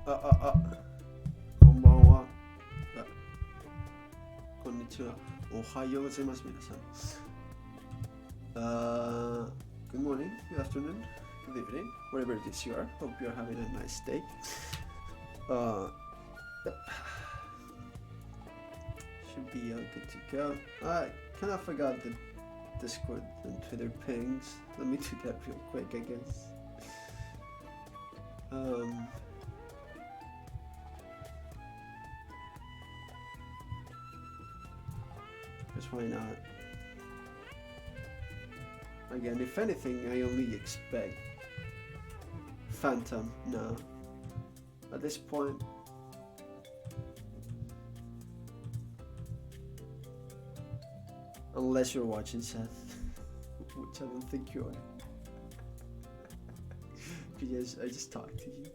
こんばんは。こんにちは。おはようございます、皆さん。Good morning, good afternoon, good evening, wherever it is you are. Hope you are having a nice day. Should be all good to go. I kind of forgot the Discord and Twitter pings. Let me do that real quick, I guess. Because why not? Again, if anything, I only expect Phantom now. At this point, unless you're watching Seth, which I don't think you are. Because I just talked to you.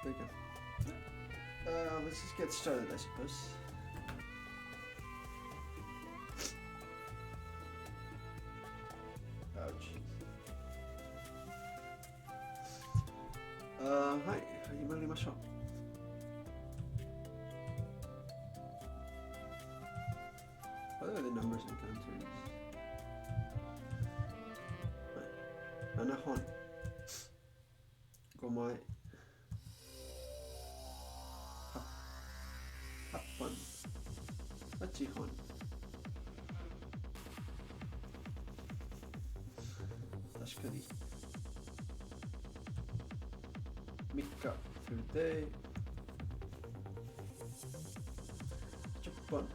Okay. Let's just get started, I suppose. Ouch. Hi, 始まりましょう。What are the numbers and counters? 7本。5枚。8本。8本。確かに。3日 through day 10本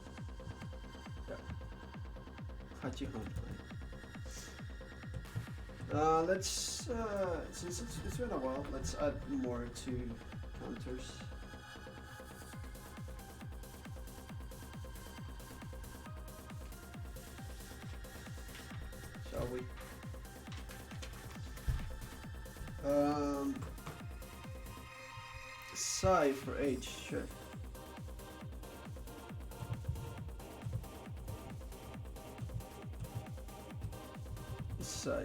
8本let's since it's been a while, let's add more to counters. Shall we? Psi for H, sure. Psi.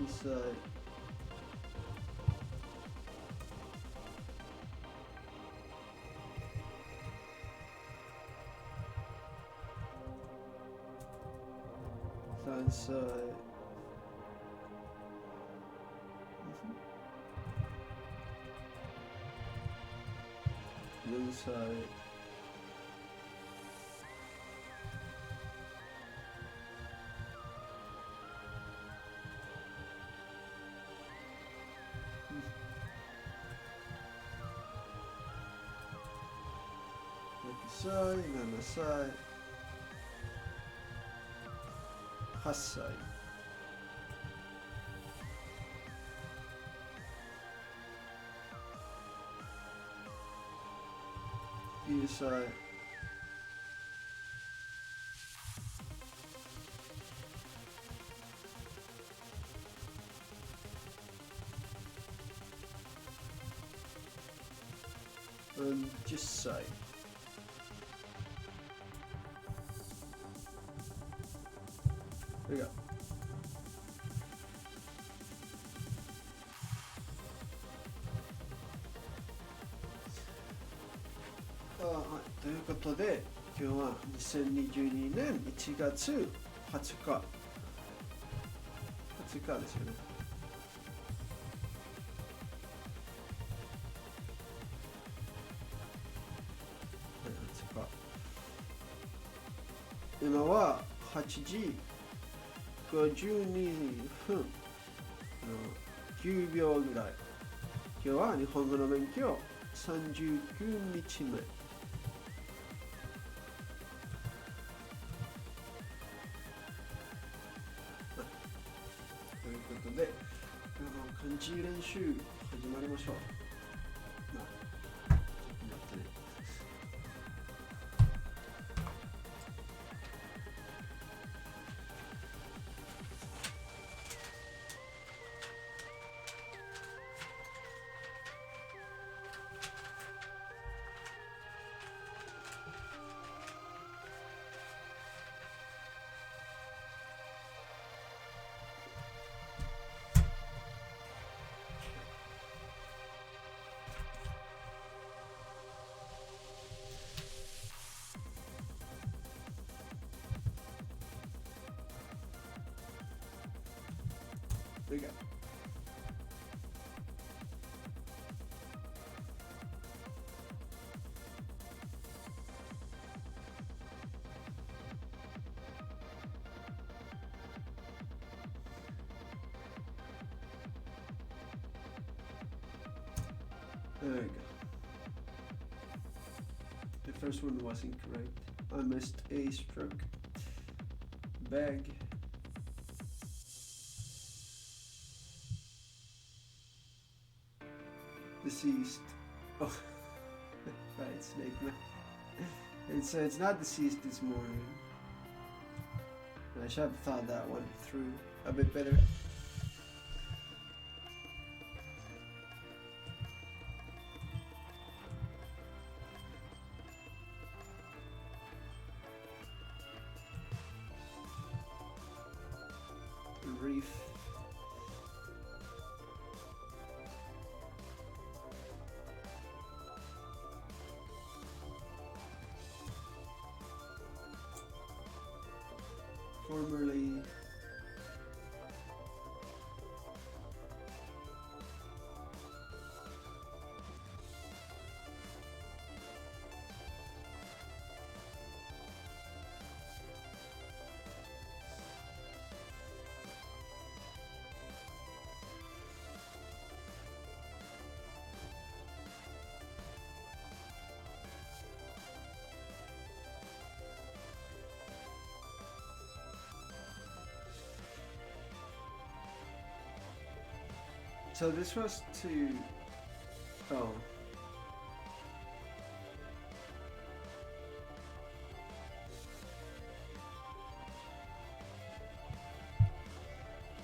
Psi. Side. Inside. Side, and the side. Hasai. Inside. And just side. There we go.はい、ということで今日は2022年1月20日ですよね。今は8時52分9秒ぐらい。今日は日本語の勉強39日目。ということで、漢字練習始まりましょう。ちょっと待ってね。There you go. There you go. The first one was incorrect. I missed a stroke. Bag. Deceased. Oh, right, snake man. It's not deceased this morning. I should have thought that one through a bit better. Reef. Formerly. So this was to, oh.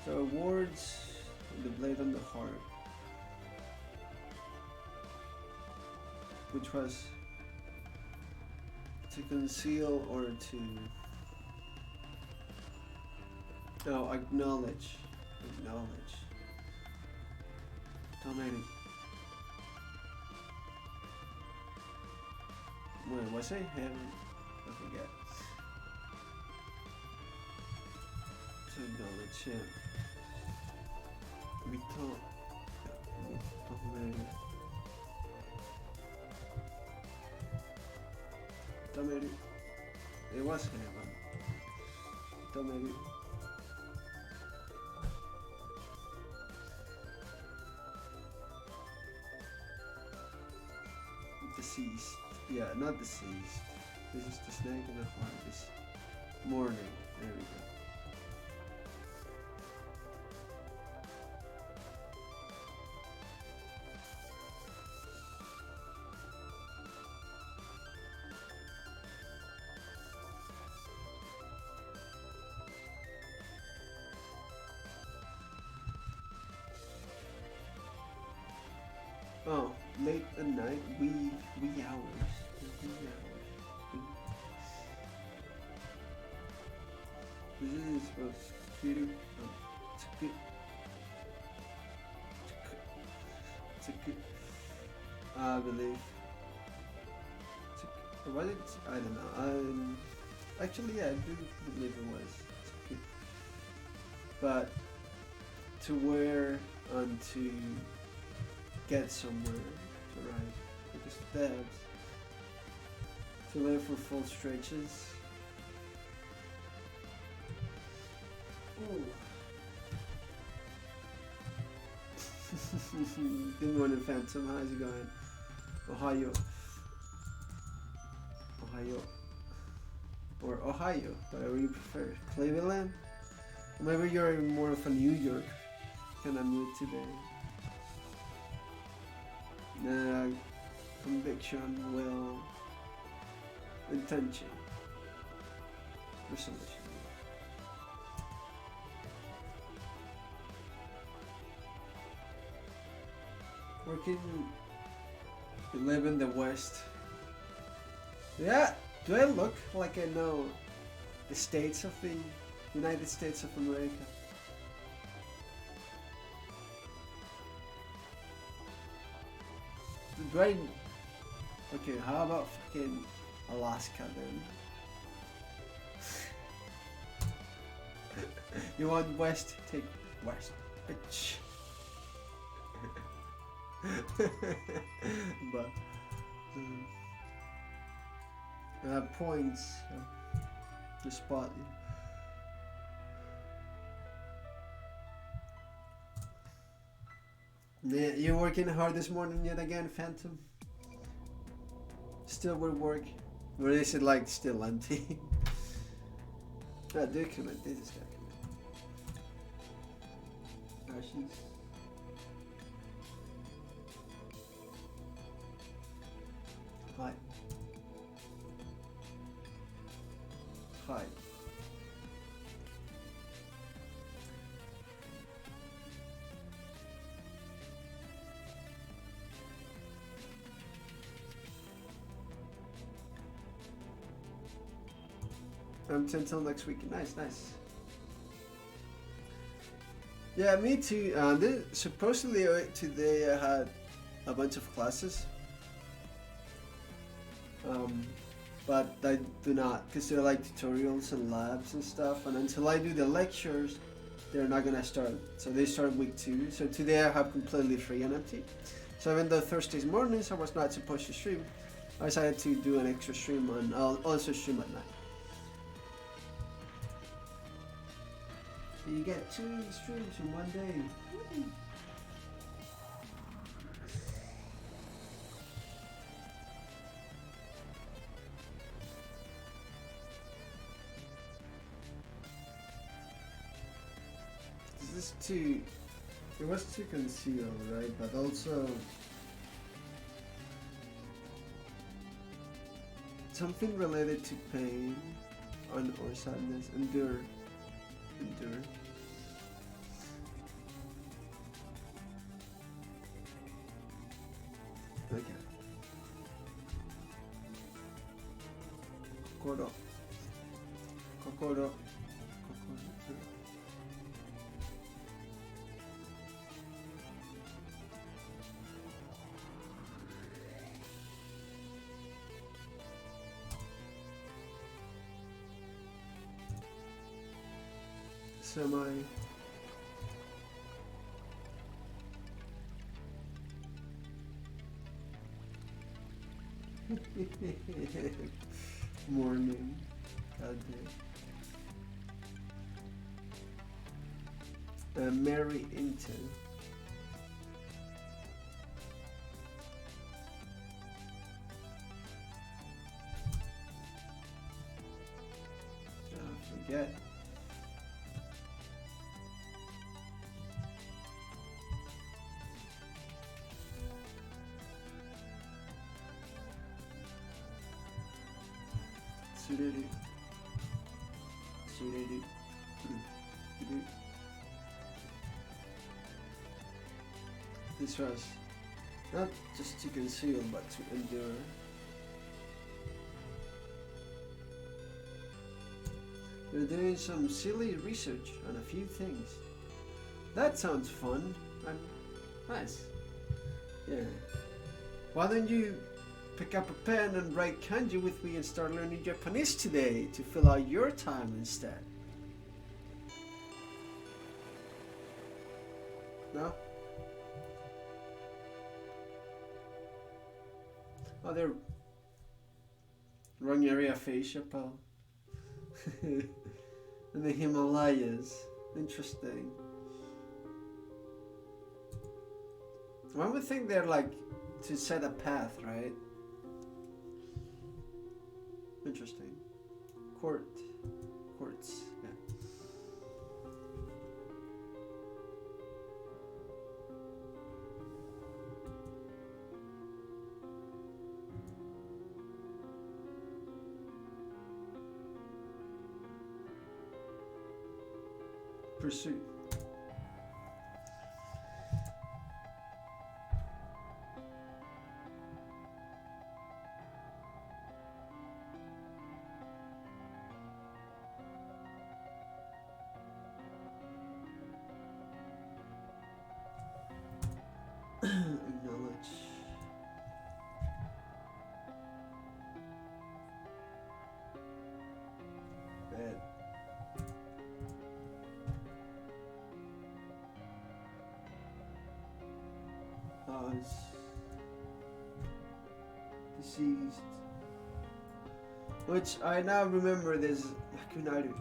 So awards, the blade on the heart, which was to conceal or to, no, acknowledge. Dominating. When was I heaven? I forget. To acknowledge him. Dominating. It was heaven. Dominating. Deceased. Yeah, not deceased. This is the snake in the heart. This morning. There we go. Oh, late at night, wee hours. This is supposed to I believe. Was it? I don't know. Actually, yeah, I do believe it was. But to wear and to get somewhere to ride with the steps, to live for full stretches, Good morning, Phantom. How's it going? Ohio. Ohio. Or Ohio, whatever you prefer. Cleveland? Maybe you're more of a New York kind of mood today. Conviction, will, intention, resolution. Working, you live in the West. Yeah, do I look like I know the states of the United States of America? Do I... Okay, how about fucking Alaska then? You want West? Take West, bitch. But points to spot you. Yeah, you working hard this morning yet again, Phantom? Still with work? Or is it like still empty? Document, this is document. Ashes. Hi. Hi. Until next week. Nice, nice. Yeah, me too. Supposedly today I had a bunch of classes. But I do not, because they're like tutorials and labs and stuff, and until I do the lectures, they're not gonna start. So they start week 2. So today I have completely free and empty. So even though Thursdays mornings I was not supposed to stream, I decided to do an extra stream, and I'll also stream at night. So you get 2 streams in one day. Woo. It was to conceal, right? But also something related to pain or sadness. Endure. Okay. Kokoro. Semi. Morning. Mary Intel. Forget. This was not just to conceal, but to endure. You're doing some silly research on a few things. That sounds fun and nice. Yeah. Why don't you pick up a pen and write kanji with me and start learning Japanese today to fill out your time instead? No? Oh, they're wrong area of Asia, pal. In the Himalayas. Interesting. One would think they're like to set a path, right? Interesting. Quartz. Yeah. Pursuit. Acknowledge. Bad. Deceased. Which I now remember there's Nakunaru.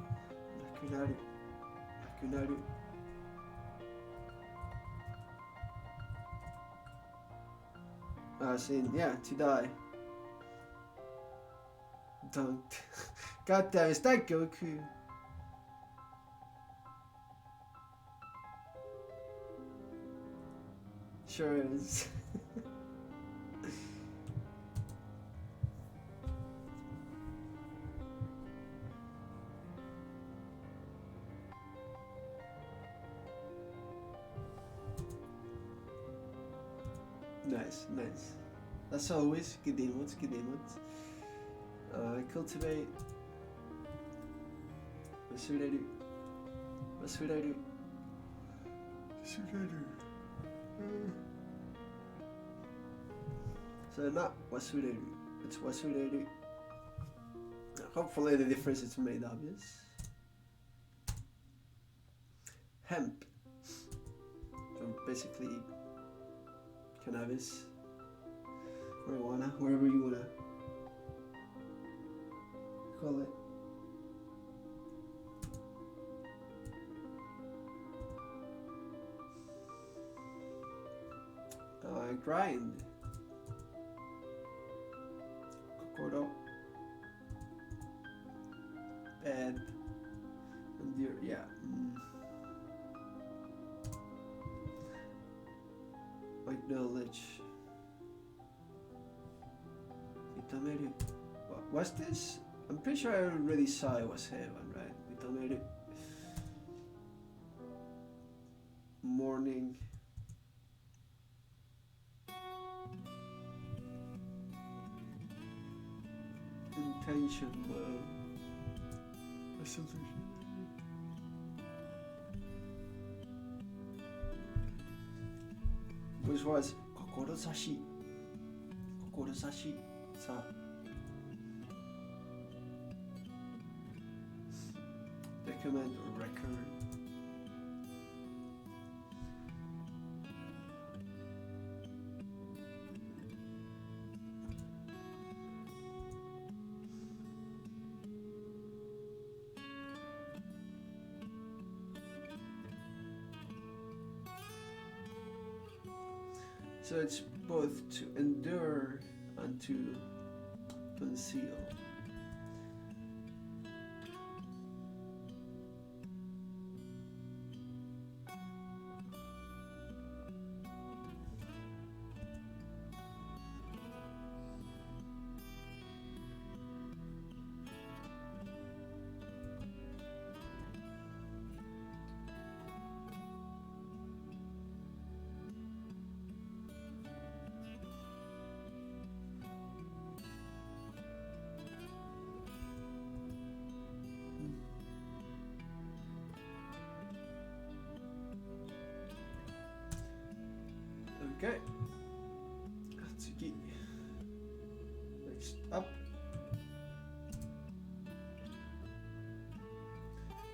Saying, yeah, to die. Don't. God damn, is that Goku? Sure is. Nice. That's always good emotes. Cultivate. Wasureru. So not wasureru, it's wasureru. Hopefully the difference is made obvious. Hemp. So basically cannabis, marijuana, whatever you wanna call it. Grind. Kokoro. Bad. Endure. Yeah. Acknowledge. Itameru. What's this? I'm pretty sure I already saw it was heaven, right? Itameru. Morning. Intention. A solution. Which was kokorosashi. Sa. Recommend or record. So it's both to endure and to conceal. Okay. Atsugi. Next up.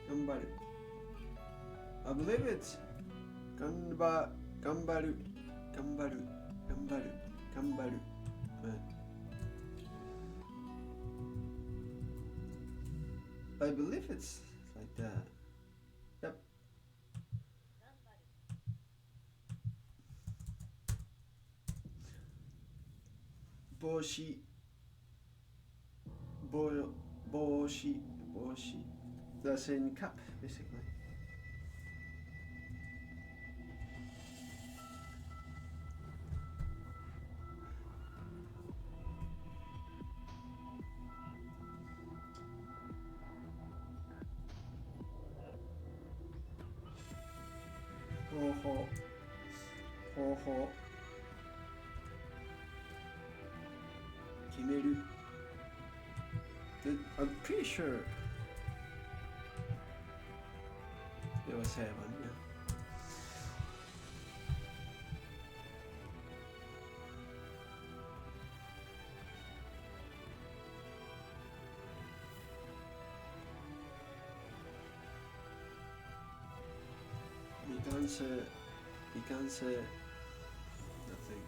Gambaru. I believe it's Gambaru. I believe it's like that. Yep. 帽子帽子 That's in cap basically. Ho ho 決める I'm pretty sure it was heaven, yeah. Mikanse nothing.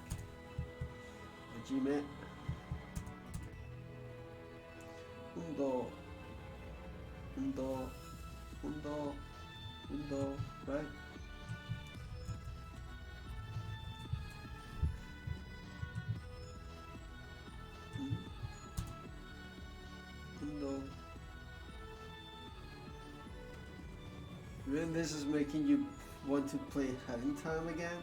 Hajime Undo, right? Undo. Really, this is making you want to play Having Time again?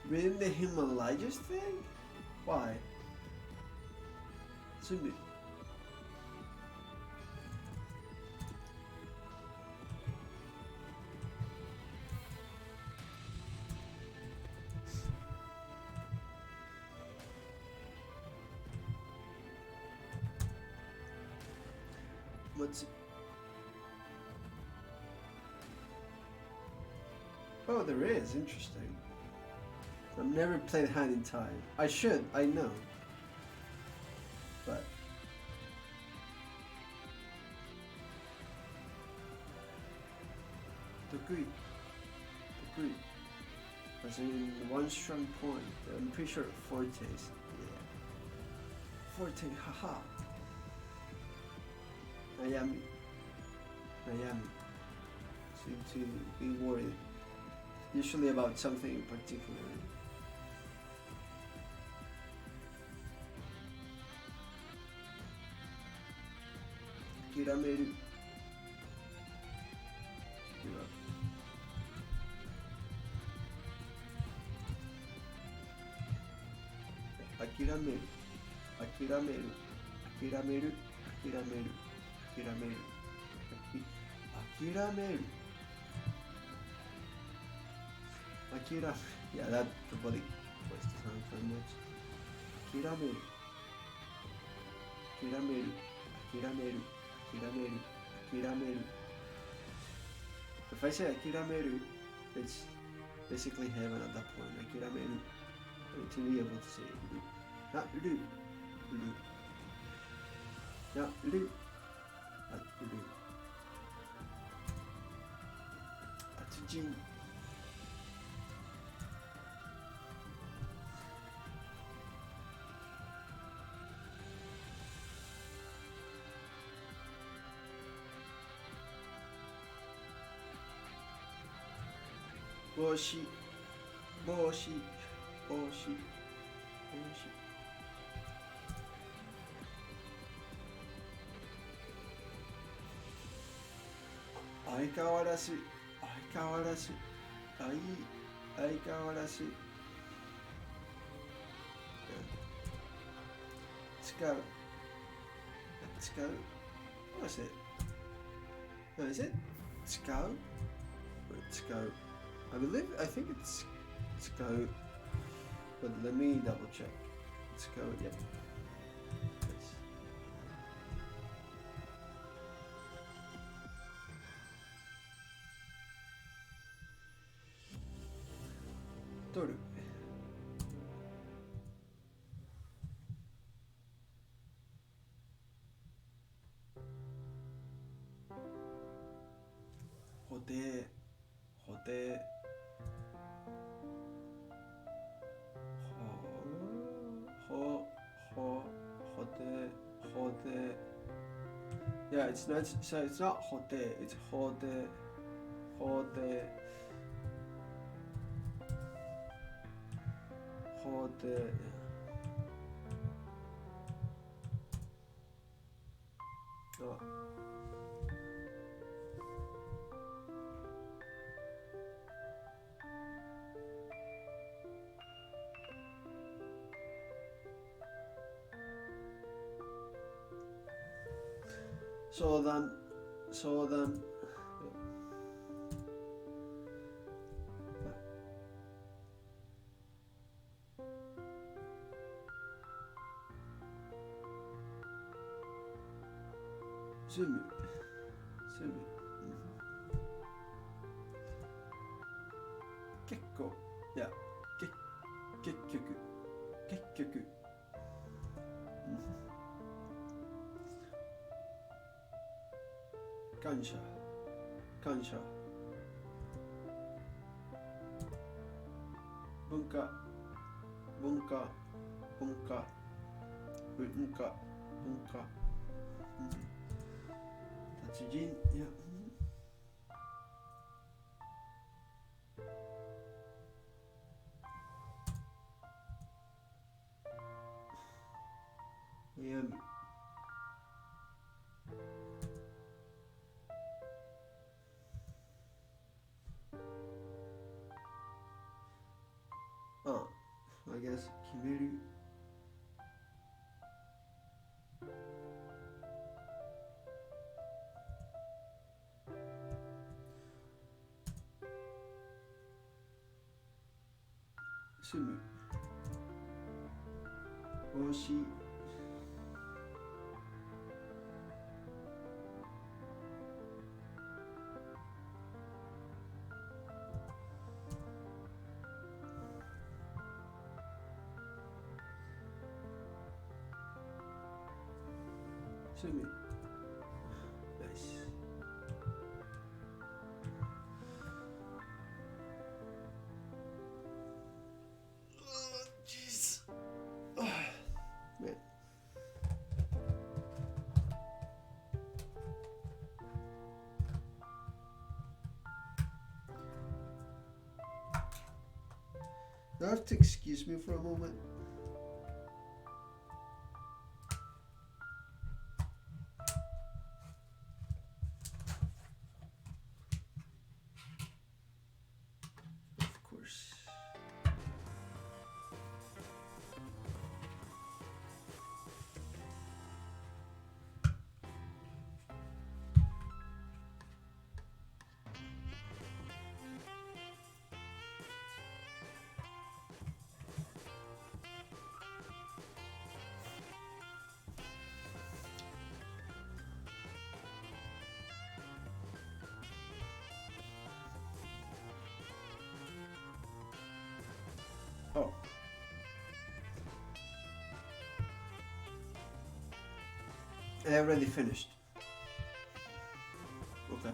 Really, the Himalayas thing? Why? Sumu. What's... Oh, there is. Interesting. I've never played Hand in Time. I should. I know. But... Tokui. As in one strong point. I'm pretty sure fortes. Yeah. Forte, haha. Nayami. Seem to be worried. Usually about something in particular. Kirameru. Give up. Akirameru. Yeah, that probably was the sound so much. Akirameru. If I say akirameru, it's basically heaven at that point. Akirameru. To be able to say ru. Not ru. Not ru. Atsujin. Boshi. 相変わらず使う What is it? No, is it 使う I think it's 使う but let me double check 使う yep yes. 取る補定Yeah, it's not補定 it's 法定 Oh. Sådan. Sumu. Kekko. Yeah. Kekkyoku. Kansha. Bunka. Tatsujin. Yeah. Miami. I guess Kimeru. Sumu. Oshi. Sumu. Nice. Oh, jeez. Oh, man. You have to excuse me for a moment. Of course. Oh. I already finished. Okay.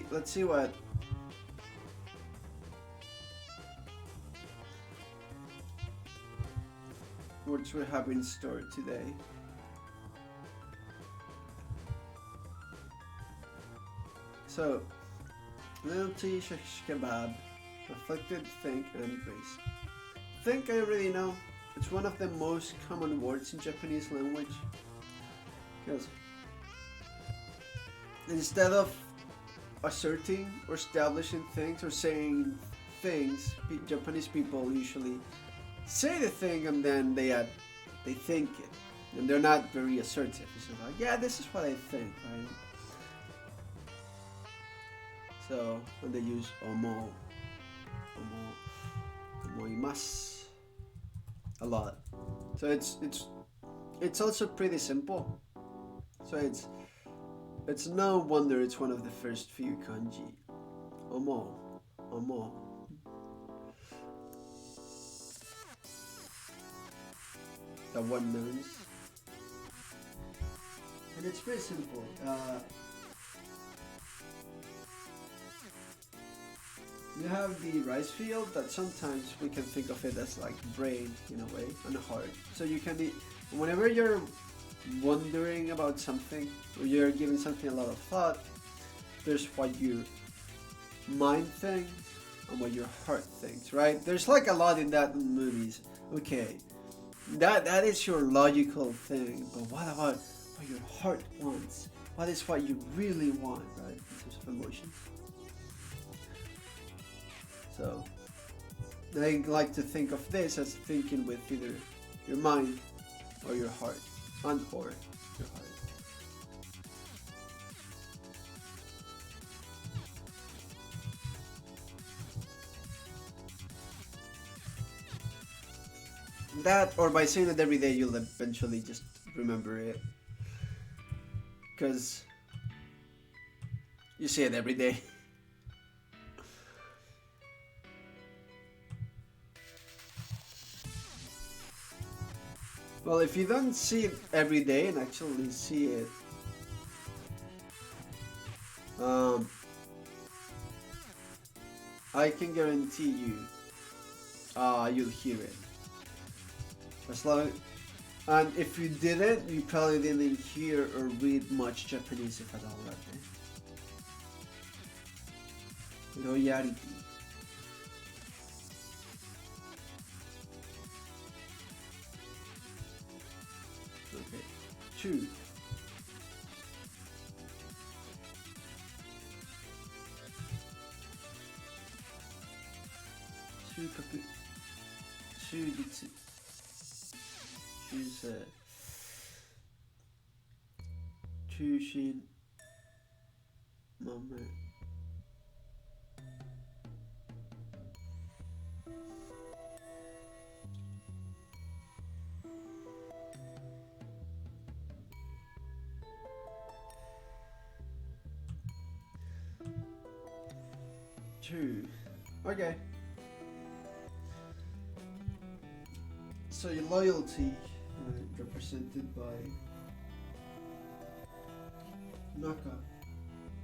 Let's see what words we have in store today. So, loyalty, shish kebab, reflected, think, and embrace. Think I already know. It's one of the most common words in Japanese language. Because instead of asserting or establishing things or saying things, Japanese people usually say the thing and then they think it. And they're not very assertive. It's just like, yeah, this is what I think, right? So when they use omoimasu a lot. So it's also pretty simple. So it's no wonder it's one of the first few kanji. Omo. That one knows. And it's very simple. You have the rice field that sometimes we can think of it as like brain in a way and a heart. So you can be, whenever you're wondering about something or you're giving something a lot of thought, there's what you mind thinks and what your heart thinks, right? There's like a lot in that in movies. Okay, that is your logical thing, but what about what your heart wants? What is what you really want, right? In terms of emotions. So I like to think of this as thinking with either your mind or your heart, and or your heart. That, or by saying it every day, you'll eventually just remember it. Because you say it every day. Well, if you don't see it every day and actually see it, I can guarantee you, you'll hear it. As long, and if you didn't, you probably didn't hear or read much Japanese if at all that day. Loyalty. Okay. 2. 中核中立中性中心豆 2. Okay. So your loyalty, represented by Naka,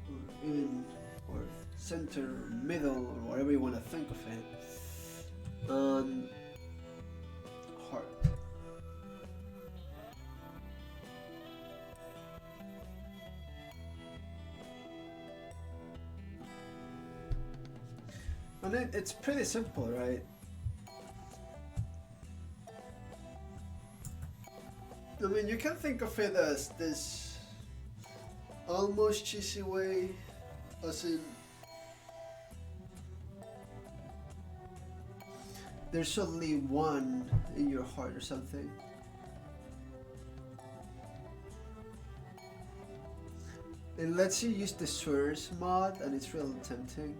or in, or center, or middle, or whatever you want to think of it, and heart. And it's pretty simple, right? I mean, you can think of it as this almost cheesy way, as in there's only one in your heart or something. It lets you use the swears mod, and it's real tempting.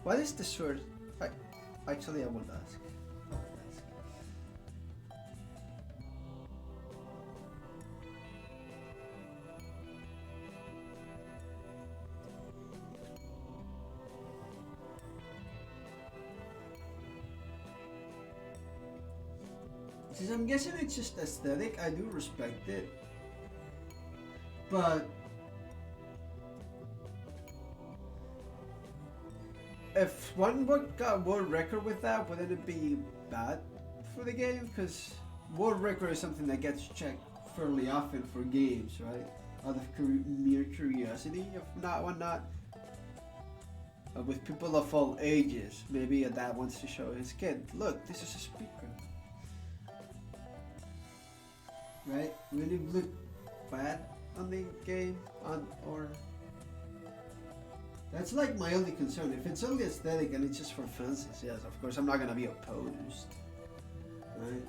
What is the swear? Actually, I won't ask. Since I'm guessing it's just aesthetic, I do respect it. But if one got world record with that, wouldn't it be bad for the game? Because world record is something that gets checked fairly often for games, right? Out of mere curiosity, if not whatnot. With people of all ages, maybe a dad wants to show his kid, look, this is a speaker. Right? Will it look bad on the game? Or that's like my only concern. If it's only aesthetic and it's just for fancies, yes, of course I'm not gonna be opposed. Right?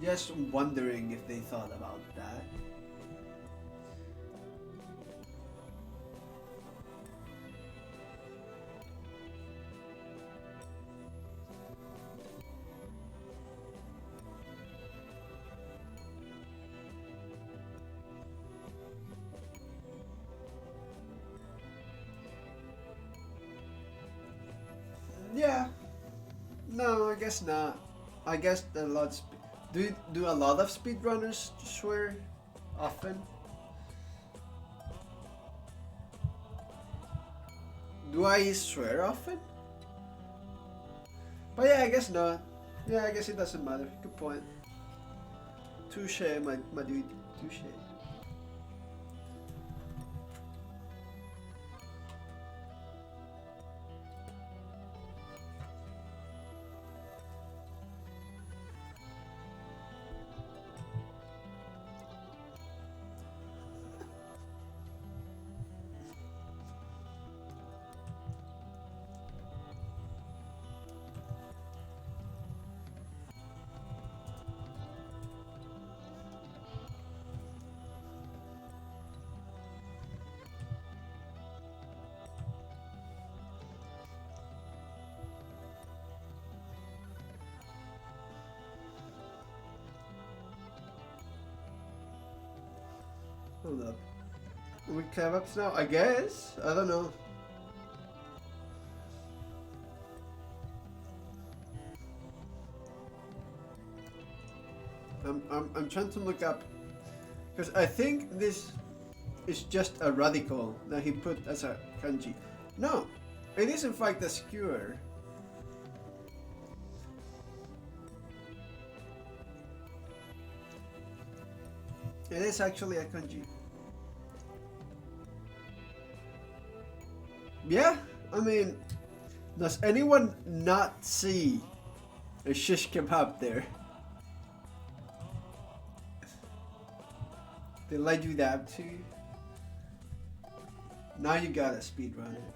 Just wondering if they thought about that. Yeah. No, I guess not. I guess a lot. Do a lot of speedrunners swear often? Do I swear often? But yeah, I guess not. Yeah, I guess it doesn't matter. Good point. Touche, my dude. Touche. Hold up. We kebabs now? I guess? I don't know. I'm trying to look up, because I think this is just a radical that he put as a kanji. No, it is in fact a skewer. It is actually a kanji. Yeah, I mean, does anyone not see a shish kebab there? Did I do that too? Now you gotta speedrun it.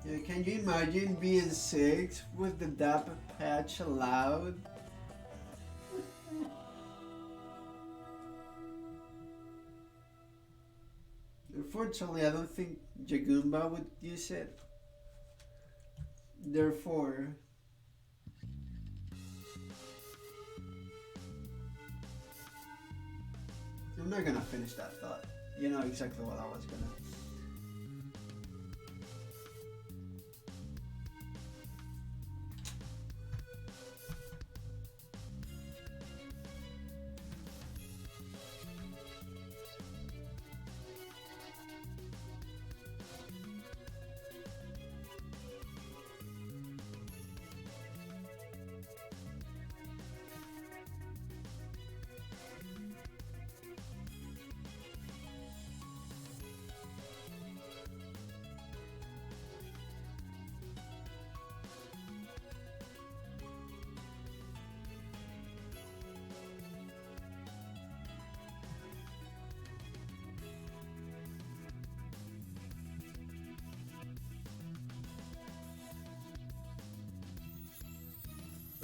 Yeah, can you imagine being 6 with the dapper patch allowed? Unfortunately, I don't think Jagumba would use it. Therefore, I'm not gonna finish that thought. You know exactly what I was gonna.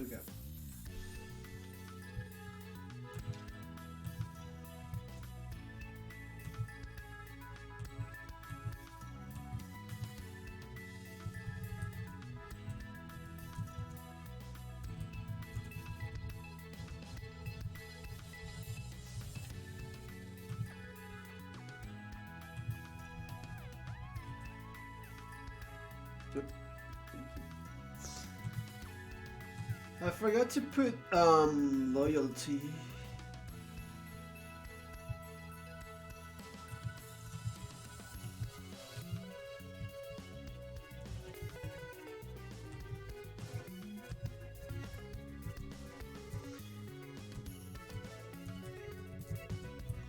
Okay. Yep. I forgot to put loyalty.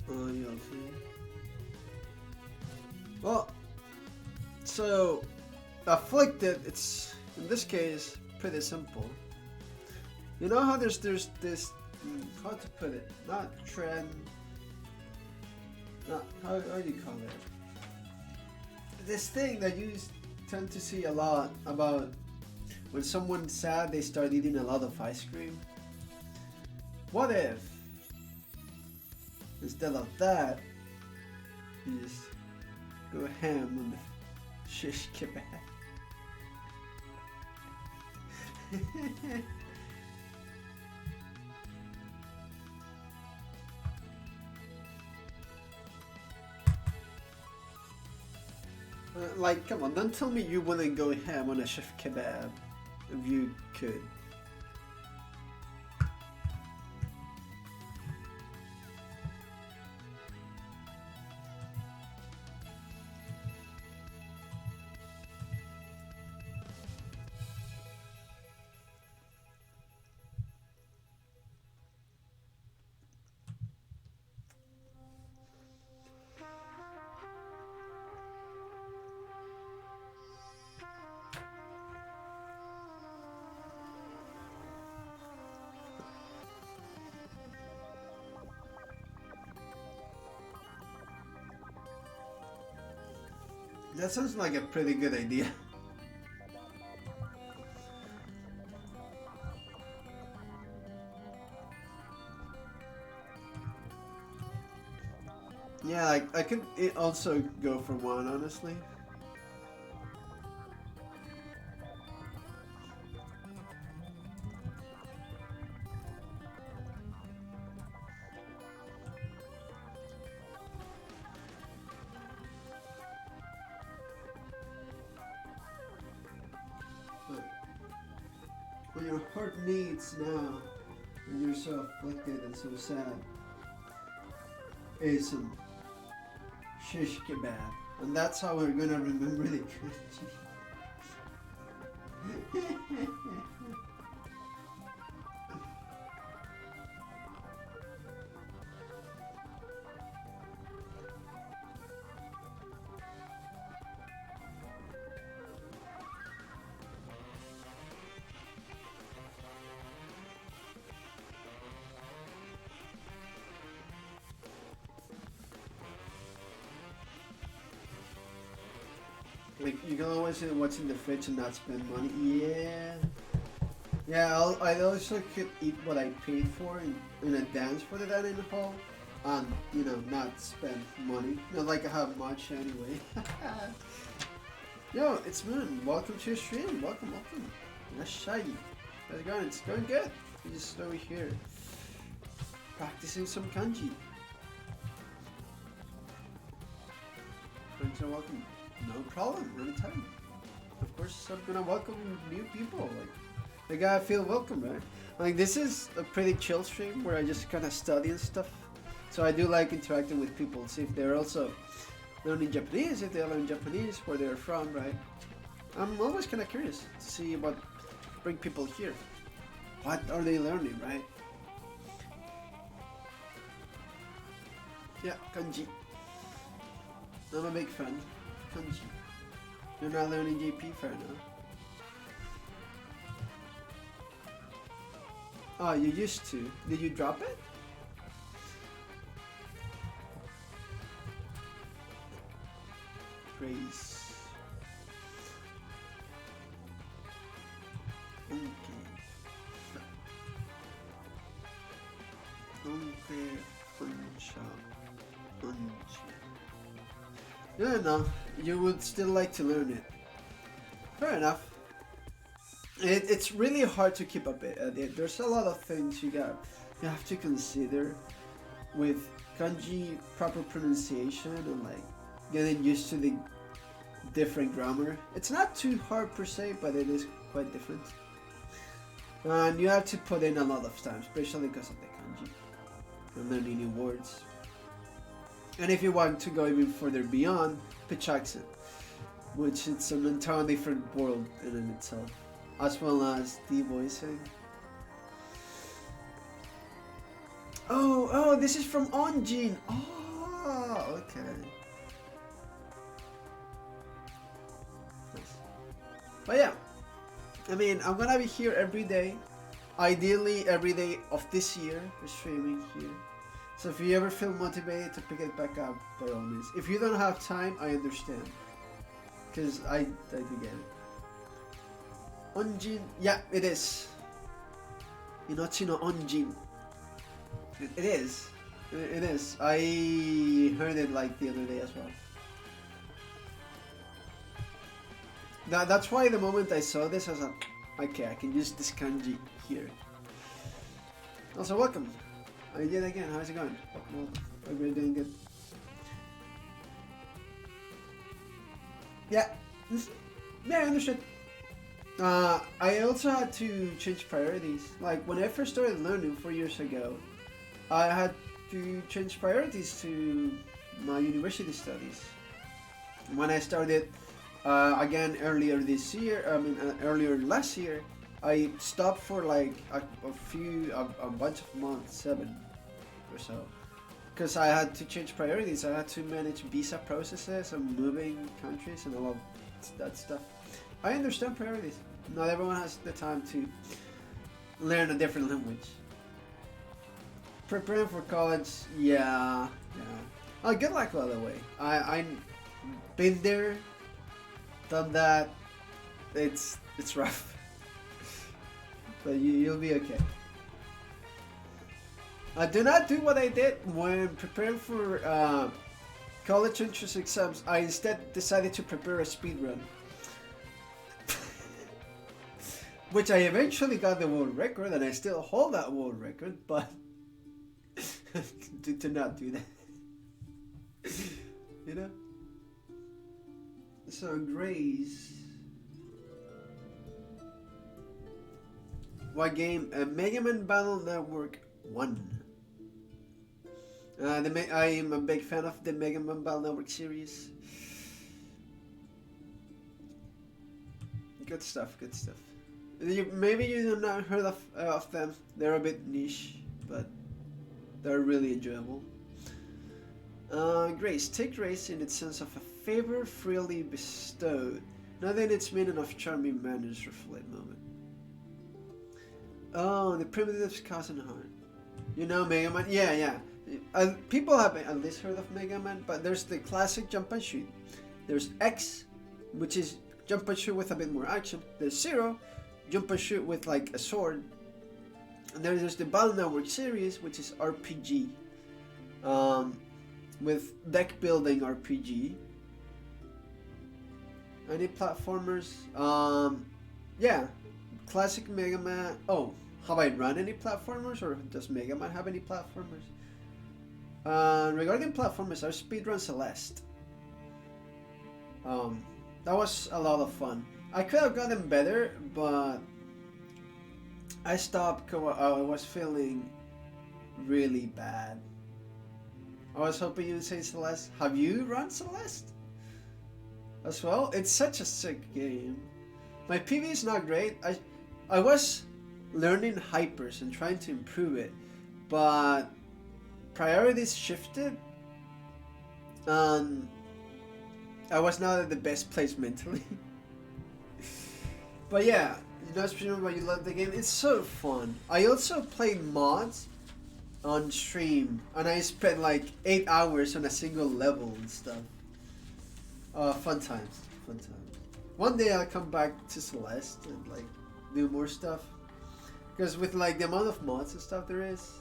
Loyalty. Well, so afflicted, it's in this case pretty simple. You know how there's this how to put it, not trend, not how do you call it, this thing that you tend to see a lot about when someone's sad they start eating a lot of ice cream. What if instead of that you just go ham on the shish kebab? Like, come on, don't tell me you wouldn't go ham on a shish kebab if you could. That sounds like a pretty good idea. Yeah, like I could also go for one, honestly. But what your heart needs now, when you're so afflicted and so sad, is some shish kebab, and that's how we're gonna remember the kanji. Like you can always say what's in the fridge and not spend money. Yeah, yeah. I also could eat what I paid for in advance for the dining hall, and not spend money. Not like I have much anyway. Yo, it's Moon. Welcome to your stream. Welcome. That's shy. How's it going? It's going good. We're just over here practicing some kanji. Friends are welcome. No problem, anytime. Of course, I'm gonna welcome new people. Like, they gotta feel welcome, right? Like, this is a pretty chill stream where I just kind of study and stuff. So I do like interacting with people, see if they're also learning Japanese, if they learn Japanese, where they're from, right? I'm always kind of curious to see what bring people here. What are they learning, right? Yeah, kanji. I'm a big fan. Kanji. You're not learning JP fair now. Oh, you used to. Did you drop it? Praise. Okay. Yeah, no, you would still like to learn it. Fair enough. It's really hard to keep up it. There's a lot of things you have to consider with kanji proper pronunciation and like getting used to the different grammar. It's not too hard per se, but it is quite different. And you have to put in a lot of time, especially because of the kanji and learning new words. And if you want to go even further beyond, pitch accent, which it's an entirely different world in itself, as well as the voicing. Oh, this is from Onjin. Oh, okay. Nice. But yeah, I mean, I'm gonna be here every day. Ideally, every day of this year, we're streaming here. So if you ever feel motivated to pick it back up, by all means. If you don't have time, I understand. Because I do get it. Onjin, yeah, it is. Inochi no Onjin. It is. It is. I heard it like the other day as well. That's why the moment I saw this, I was like, okay, I can use this kanji here. Also, welcome. I did again. How's it going? Well, hope you're doing good. Yeah. Yeah, I understood. I also had to change priorities. Like when I first started learning 4 years ago, I had to change priorities to my university studies. When I started again earlier this year, earlier last year, I stopped for like a bunch of months, 7 or so, because I had to change priorities. I had to manage visa processes and moving countries and all of that stuff. I understand priorities. Not everyone has the time to learn a different language. Preparing for college, yeah. Oh, good luck, by the way. I've been there done that. It's rough, but you'll be okay. Do not do what I did when preparing for college entrance exams. I instead decided to prepare a speed run, which I eventually got the world record, and I still hold that world record. But do not do that, you know. So Grace, what game? Mega Man Battle Network 1. I am a big fan of the Mega Man Battle Network series. Good stuff, good stuff. Maybe you have not heard of them. They're a bit niche, but they're really enjoyable. Grace. Take grace in its sense of a favor freely bestowed, not in its meaning of charming manners or flight moment. Oh, the primitives causing harm. You know Mega Man? Yeah. People have at least heard of Mega Man, but there's the classic jump and shoot. There's X, which is jump and shoot with a bit more action. There's Zero, jump and shoot with like a sword. And then there's the Battle Network series, which is RPG. With deck building RPG. Any platformers? Yeah. Classic Mega Man. Oh, have I run any platformers, or does Mega Man have any platformers? Regarding platformers, I speedrun Celeste. That was a lot of fun. I could have gotten better, but I stopped because I was feeling really bad. I was hoping you'd say Celeste. Have you run Celeste as well? It's such a sick game. My PV is not great. I was learning hypers and trying to improve it, but priorities shifted, and I was not at the best place mentally. But yeah, you know, remember you love the game. It's so fun. I also played mods on stream, and I spent like 8 hours on a single level and stuff. Fun times. One day I'll come back to Celeste and like do more stuff, because with like the amount of mods and stuff there is,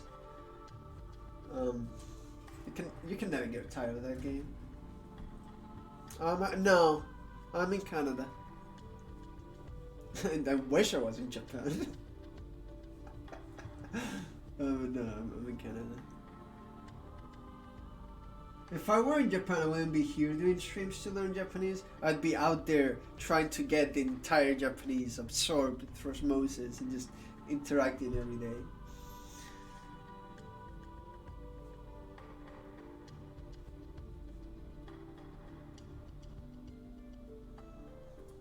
you can never get tired of that game. No, I'm in Canada. And I wish I was in Japan. No, I'm in Canada. If I were in Japan, I wouldn't be here doing streams to learn Japanese. I'd be out there trying to get the entire Japanese absorbed through osmosis and just interacting every day.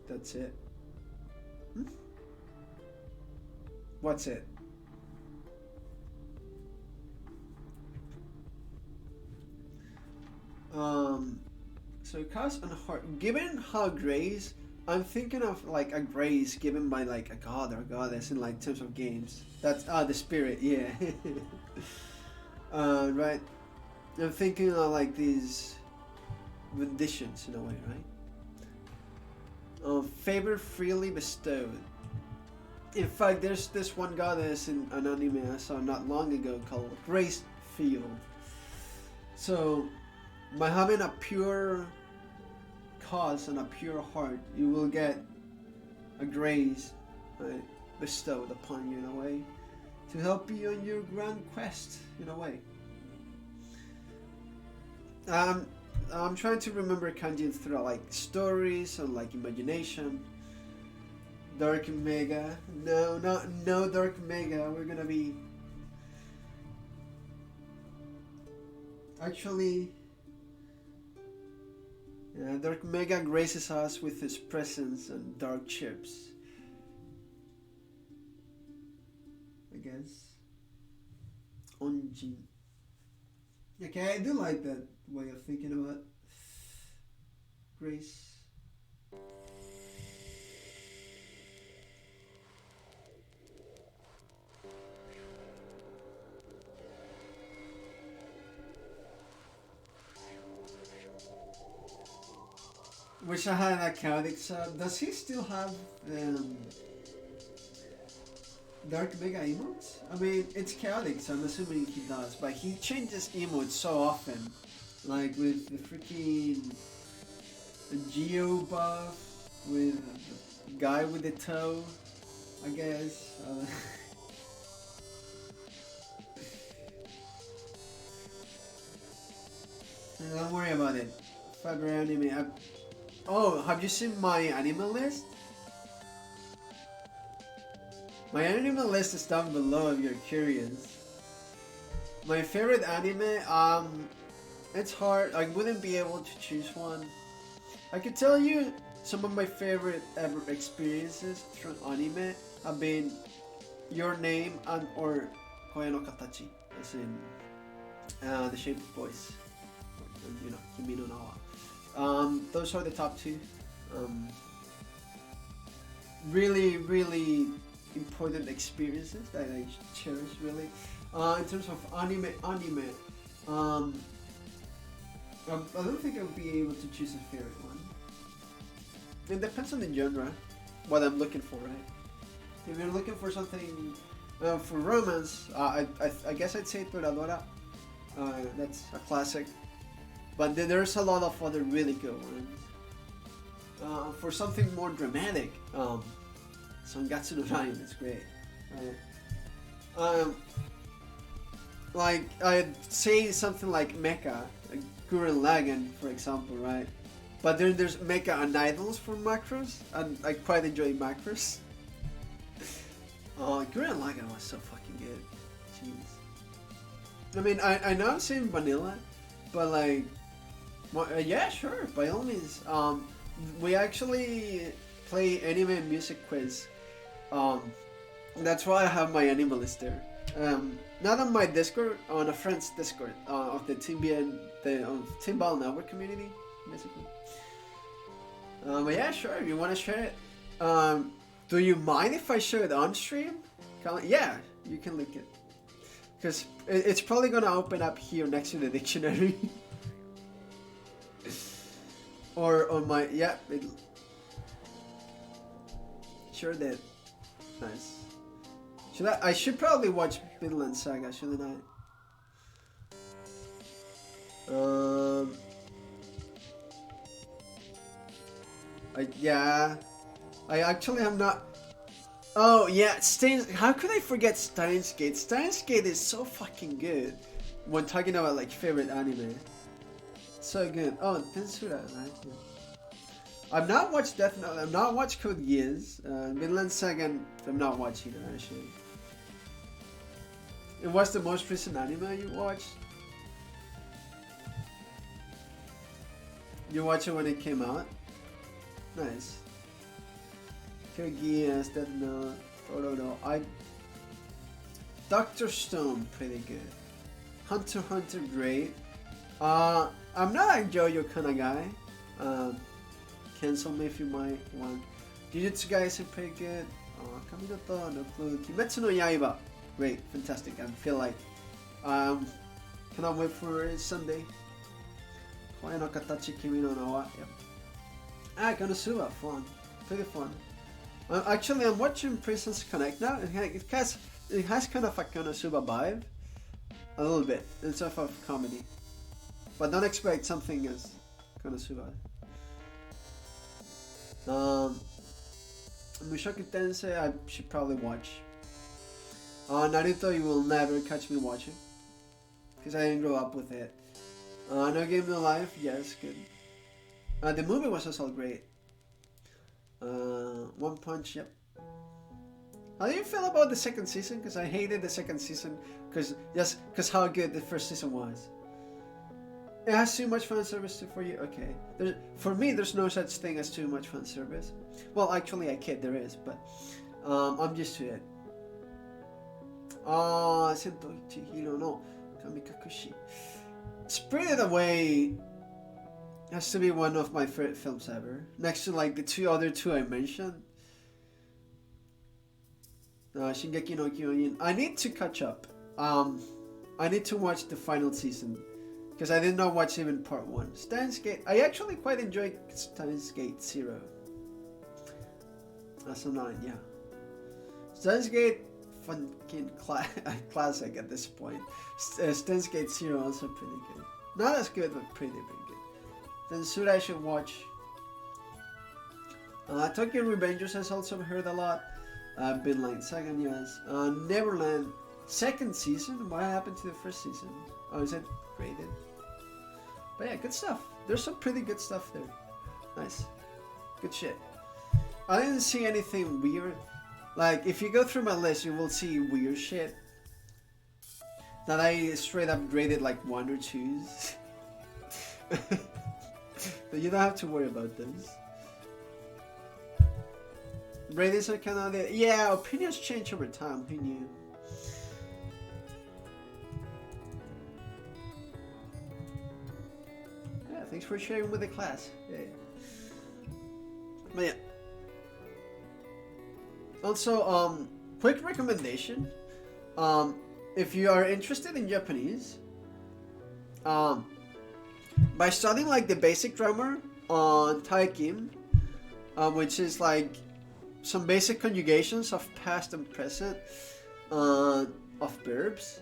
That's it. What's it? So cast and heart. Given how Grace, I'm thinking of like a Grace given by like a god or goddess in like terms of games. That's the spirit, yeah. Right. I'm thinking of like these renditions in a way, right? Favor freely bestowed. In fact, there's this one goddess in an anime I saw not long ago called Grace Field. So, by having a pure cause and a pure heart, you will get a grace bestowed upon you in a way to help you on your grand quest in a way. I'm trying to remember kanji through like stories and like imagination. Dark Mega. No Dark Mega. We're gonna be actually. Yeah, Dark Mega graces us with his presence and dark chips. I guess. Onjin. Okay, I do like that way of thinking about grace. Wish I had a chaotic sub. Does he still have Dark Mega emotes? I mean, it's chaotic, so I'm assuming he does, but he changes emotes so often. Like with the freaking Geo buff, with the guy with the toe, I guess. Don't worry about it. Favorite anime. Oh, have you seen my anime list? My anime list is down below if you're curious. My favorite anime, it's hard. I wouldn't be able to choose one. I could tell you some of my favorite ever experiences through anime have been Your Name and or Koe no Katachi, as in The Shape of Boys. You know, Kimi no Na wa. Those are the top two. Really, really important experiences that I cherish really. In terms of anime, I don't think I'll be able to choose a favorite one. It depends on the genre, what I'm looking for, right? If you're looking for something for romance, I guess I'd say Toradora. That's a classic. But there's a lot of other really good ones. For something more dramatic, Sangatsu no Ryan is great. Like I'd say something like Mecha, like Gurren Lagann, for example, right? But then there's Mecha and Idols for Macross, and I quite enjoy Macross. Gurren Lagann was so fucking good. Jeez. I mean, I know I'm saying vanilla, but like, yeah, sure, by all means. We actually play anime music quiz. That's why I have my anime list there. Not on my Discord, on a friend's Discord of the Timbal Network community, basically. But yeah, sure, if you want to share it. Do you mind if I share it on stream? Yeah, you can link it. Because it's probably going to open up here next to the dictionary. Or on my, yeah, sure did. Nice. I should probably watch Vinland Saga, shouldn't I? Yeah. I actually am not. Oh yeah, how could I forget Steins Gate? Steins Gate is so fucking good. When talking about like favorite anime, so good. Oh, Tensura, right? Yeah. I've not watched Death Note. I've not watched Code Geass. Vinland Saga, I'm not watching it actually. And what's the most recent anime you watched? You watched it when it came out? Nice. Code Geass, Death Note, Frodo. Dr. Stone, pretty good. Hunter x Hunter, great. I'm not a JoJo kind of guy. Cancel me if you might want. Jujutsu Kaisen, pretty good. Kaminoto, no clue. Kimetsu no Yaiba, great, fantastic. I feel like cannot wait for Sunday. Koe no Katachi, Kimi no Na wa. Yep. Konosuba, fun, pretty fun. Actually, I'm watching Prisons Connect now. It has kind of a Konosuba vibe, a little bit, instead of comedy. But don't expect something as Konosuba. Mushoku Tensei, I should probably watch. Naruto, you will never catch me watching, because I didn't grow up with it. No Game No Life, yes, good. The movie was also great. One Punch, yep. How do you feel about the second season? Because I hated the second season because how good the first season was. It has too much fan service for you? Okay. For me, there's no such thing as too much fan service. Well, actually, I kid, there is, but I'm used to it. Sento Chihiro no Kamikakushi. Spirited Away has to be one of my favorite films ever. Next to like the other two I mentioned. Shingeki no Kyojin. I need to catch up. I need to watch the final season. because I did not watch even part 1. Steins Gate, I actually quite enjoyed Steins Gate 0. That's a 9, yeah. Steins Gate, fucking classic at this point. Steins Gate 0 also pretty good. Not as good, but pretty good. Then soon I should watch. Tokyo Revengers has also heard a lot. Been like second, yes. Neverland, second season. What happened to the first season? Oh, is it graded? But yeah, good stuff. There's some pretty good stuff there. Nice. Good shit. I didn't see anything weird. Like, if you go through my list, you will see weird shit that I straight up graded like 1 or 2s. But you don't have to worry about those. Ratings are kind of there. Yeah, opinions change over time. Who knew? Yeah, thanks for sharing with the class. Yeah. But yeah. Also, quick recommendation. If you are interested in Japanese, by studying like the basic grammar on Taikin, which is like some basic conjugations of past and present of verbs,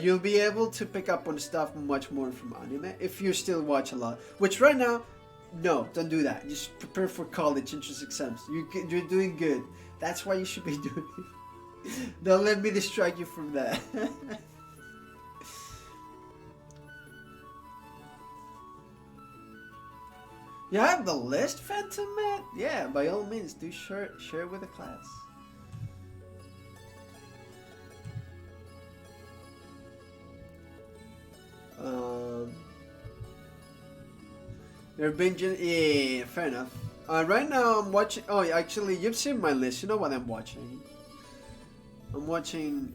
you'll be able to pick up on stuff much more from anime if you still watch a lot. Which right now, no, don't do that. Just prepare for college entrance exams. You're doing good. That's why you should be doing it. Don't let me distract you from that. You have the list, Phantom Man? Yeah, by all means, do share with the class. You're binging? Yeah, fair enough. Right now I'm watching. Oh, actually, you've seen my list. You know what I'm watching? I'm watching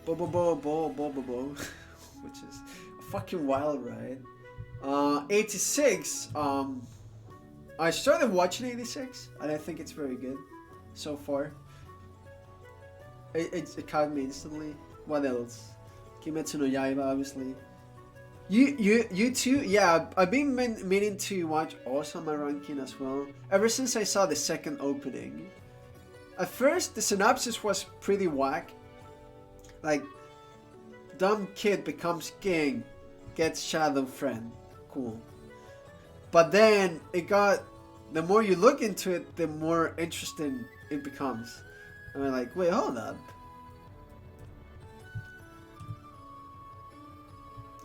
Bo, which is a fucking wild ride. 86. I started watching 86, and I think it's very good so far. It caught me instantly. What else? Kimetsu no Yaiba, obviously. You too? Yeah, I've been meaning to watch Osama Ranking as well. Ever since I saw the second opening. At first, the synopsis was pretty whack. Like, dumb kid becomes king, gets shadow friend. Cool. But then it got, the more you look into it, the more interesting it becomes. And I'm like, wait, hold up.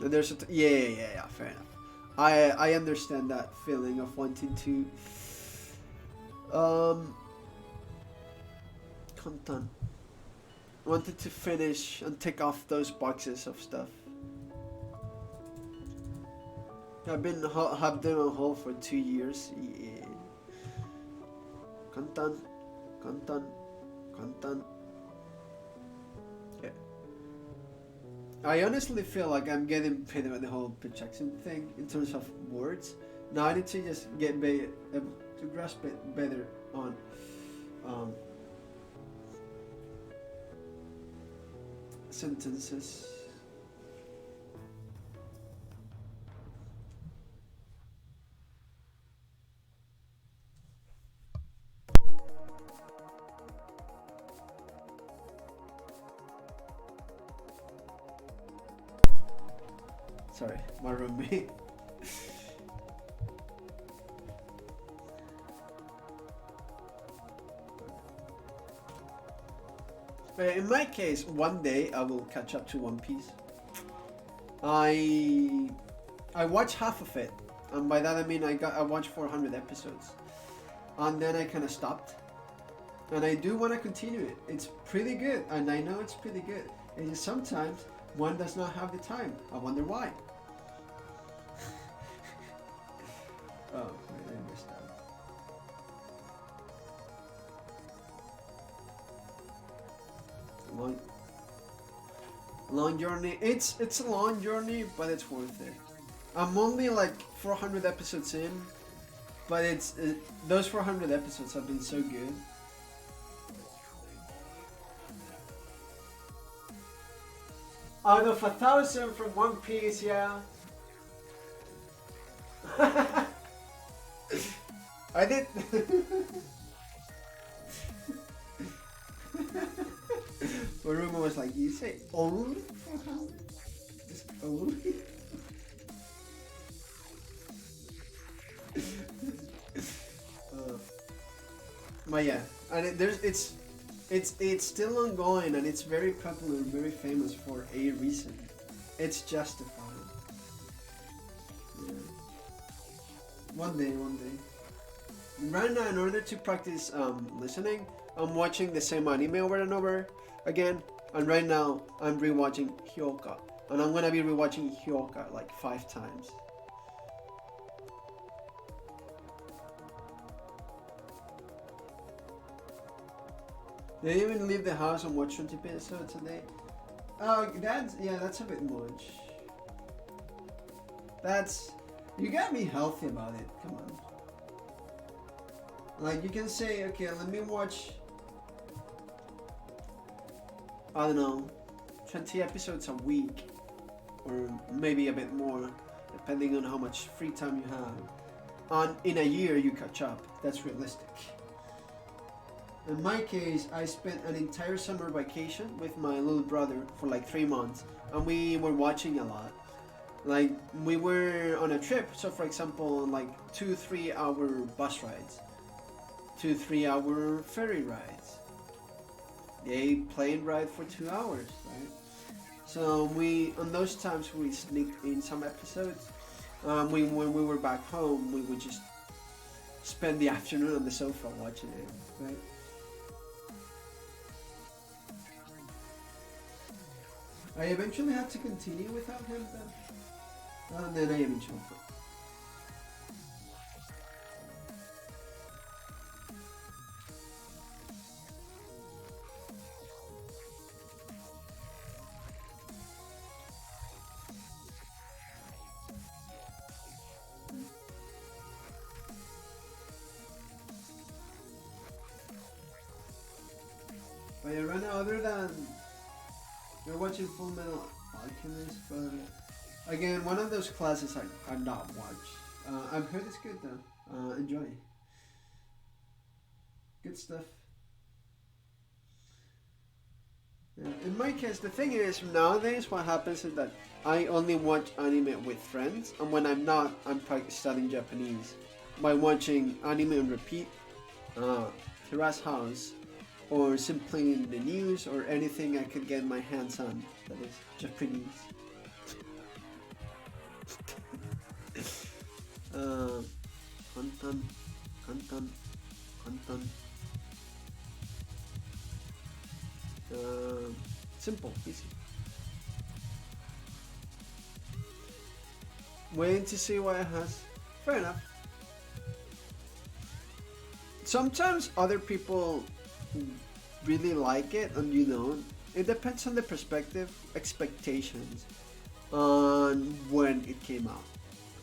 And there's yeah, fair enough. I understand that feeling of wanting to content. Wanted to finish and tick off those boxes of stuff. I've been on hold for 2 years. Yeah. Content. Yeah. I honestly feel like I'm getting paid by the whole projection thing in terms of words. Now I need to just get able to grasp it better on sentences. Sorry, my roommate. But in my case, one day I will catch up to One Piece. I watched half of it, and by that I mean I watched 400 episodes, and then I kind of stopped. And I do want to continue it. It's pretty good, and I know it's pretty good. It is sometimes one does not have the time. I wonder why. Oh, I missed that. Long journey. It's a long journey, but it's worth it. I'm only like 400 episodes in, but those 400 episodes have been so good. Out of 1,000 from One Piece, yeah. I did. My roommate was like, "You say only? Just only?" But yeah, and it's still ongoing, and it's very popular, very famous for a reason. It's justified. Yeah. One day. Right now, in order to practice listening, I'm watching the same anime over and over again. And right now, I'm rewatching Hyoka, and I'm gonna be rewatching Hyoka like 5 times. They even leave the house and watch 20 episodes a day. Oh, that's a bit much. You gotta be healthy about it. Come on. Like, you can say, okay, let me watch, I don't know, 20 episodes a week, or maybe a bit more, depending on how much free time you have. And in a year, you catch up. That's realistic. In my case, I spent an entire summer vacation with my little brother for like 3 months, and we were watching a lot. Like, we were on a trip, so for example, like 2-3 hour bus rides, 2-3 hour ferry rides, a plane ride for 2 hours, right? So on those times we sneaked in some episodes. When we were back home, we would just spend the afternoon on the sofa watching it, right? I eventually had to continue without him though. And then I eventually quit. But yeah, right now, other than we're watching Full Metal Alchemist, but again, one of those classes I've not watched. I've heard it's good though. Enjoy. Good stuff. Yeah. In my case, the thing is, nowadays what happens is that I only watch anime with friends, and when I'm not, I'm studying Japanese by watching anime on repeat, Terrace House, or simply in the news, or anything I could get my hands on that is Japanese. Kantan, kantan, kantan. Simple, easy. Waiting to see what it has. Fair enough. Sometimes other people really like it, and it depends on the perspective, expectations, on when it came out.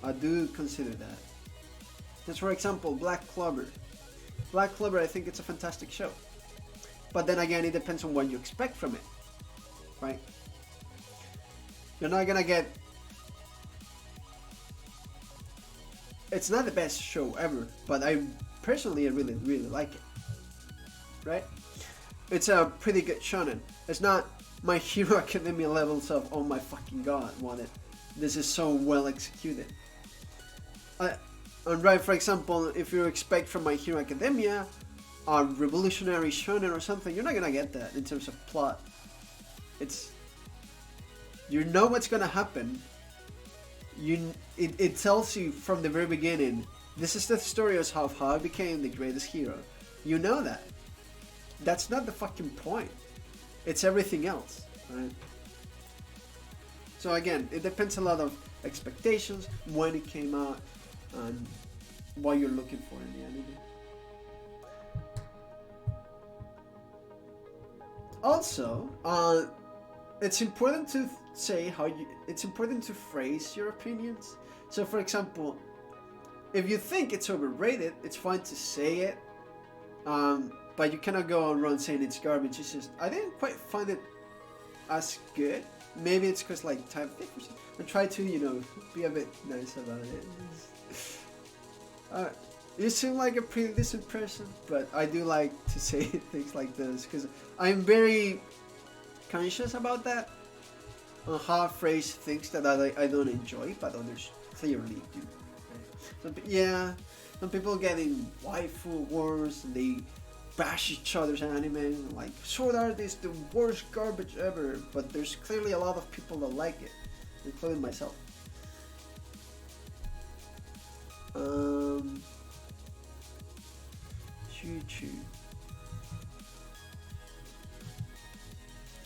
I do consider that. Just for example, Black Clover. Black Clover, I think it's a fantastic show. But then again, it depends on what you expect from it, right? You're not gonna get... It's not the best show ever, but I personally really, really like it, right? It's a pretty good shonen. It's not My Hero Academia levels of, oh my fucking god, this is so well executed. And right, for example, if you expect from My Hero Academia a revolutionary shonen or something, you're not gonna get that in terms of plot. You know what's gonna happen. It tells you from the very beginning, this is the story of how I became the greatest hero. You know that. That's not the fucking point. It's everything else, right? So again, it depends a lot of expectations, when it came out, and what you're looking for in the anime. Also, it's important to say it's important to phrase your opinions. So for example, if you think it's overrated, it's fine to say it, but you cannot go around saying it's garbage. It's just, I didn't quite find it as good. Maybe it's because like type thing. And try to, be a bit nice about it. Uh, you seem like a pretty decent person, but I do like to say things like this because I'm very conscious about that. On how I phrase things that I don't enjoy, but others clearly do. Right? Yeah, some people get in waifu wars and they bash each other's anime. Like, Sword Art is the worst garbage ever, but there's clearly a lot of people that like it, including myself. Choo choo.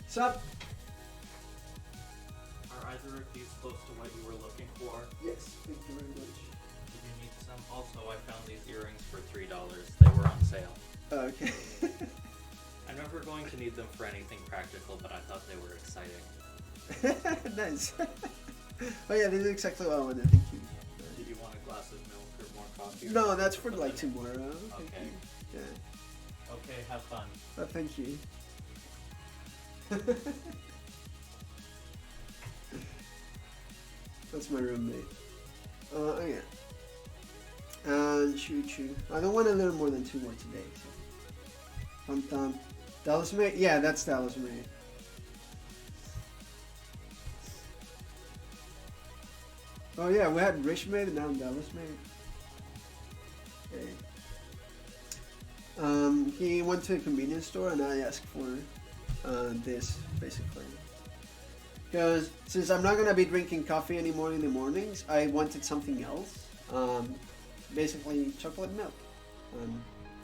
Sup? Are either of these close to what you were looking for? Yes, thank you very much. Did you need some? Also, I found these earrings for $3. They were on sale. Okay. I'm never going to need them for anything practical, but I thought they were exciting. Nice. Oh yeah, this is exactly what I wanted. Thank you. Did you want a glass of milk or more coffee? No, that's for like tomorrow. Okay. Yeah. Okay, have fun. Thank you. That's my roommate. Oh yeah. And choo choo. I don't want to learn more than 2 more today. So. I'm done. Dallas May? Yeah, that's Dallas May. Oh yeah, we had Rich Maid and now Dallas Maid. Okay. He went to a convenience store and I asked for this basically. Because since I'm not gonna be drinking coffee anymore in the mornings, I wanted something else. Basically chocolate milk.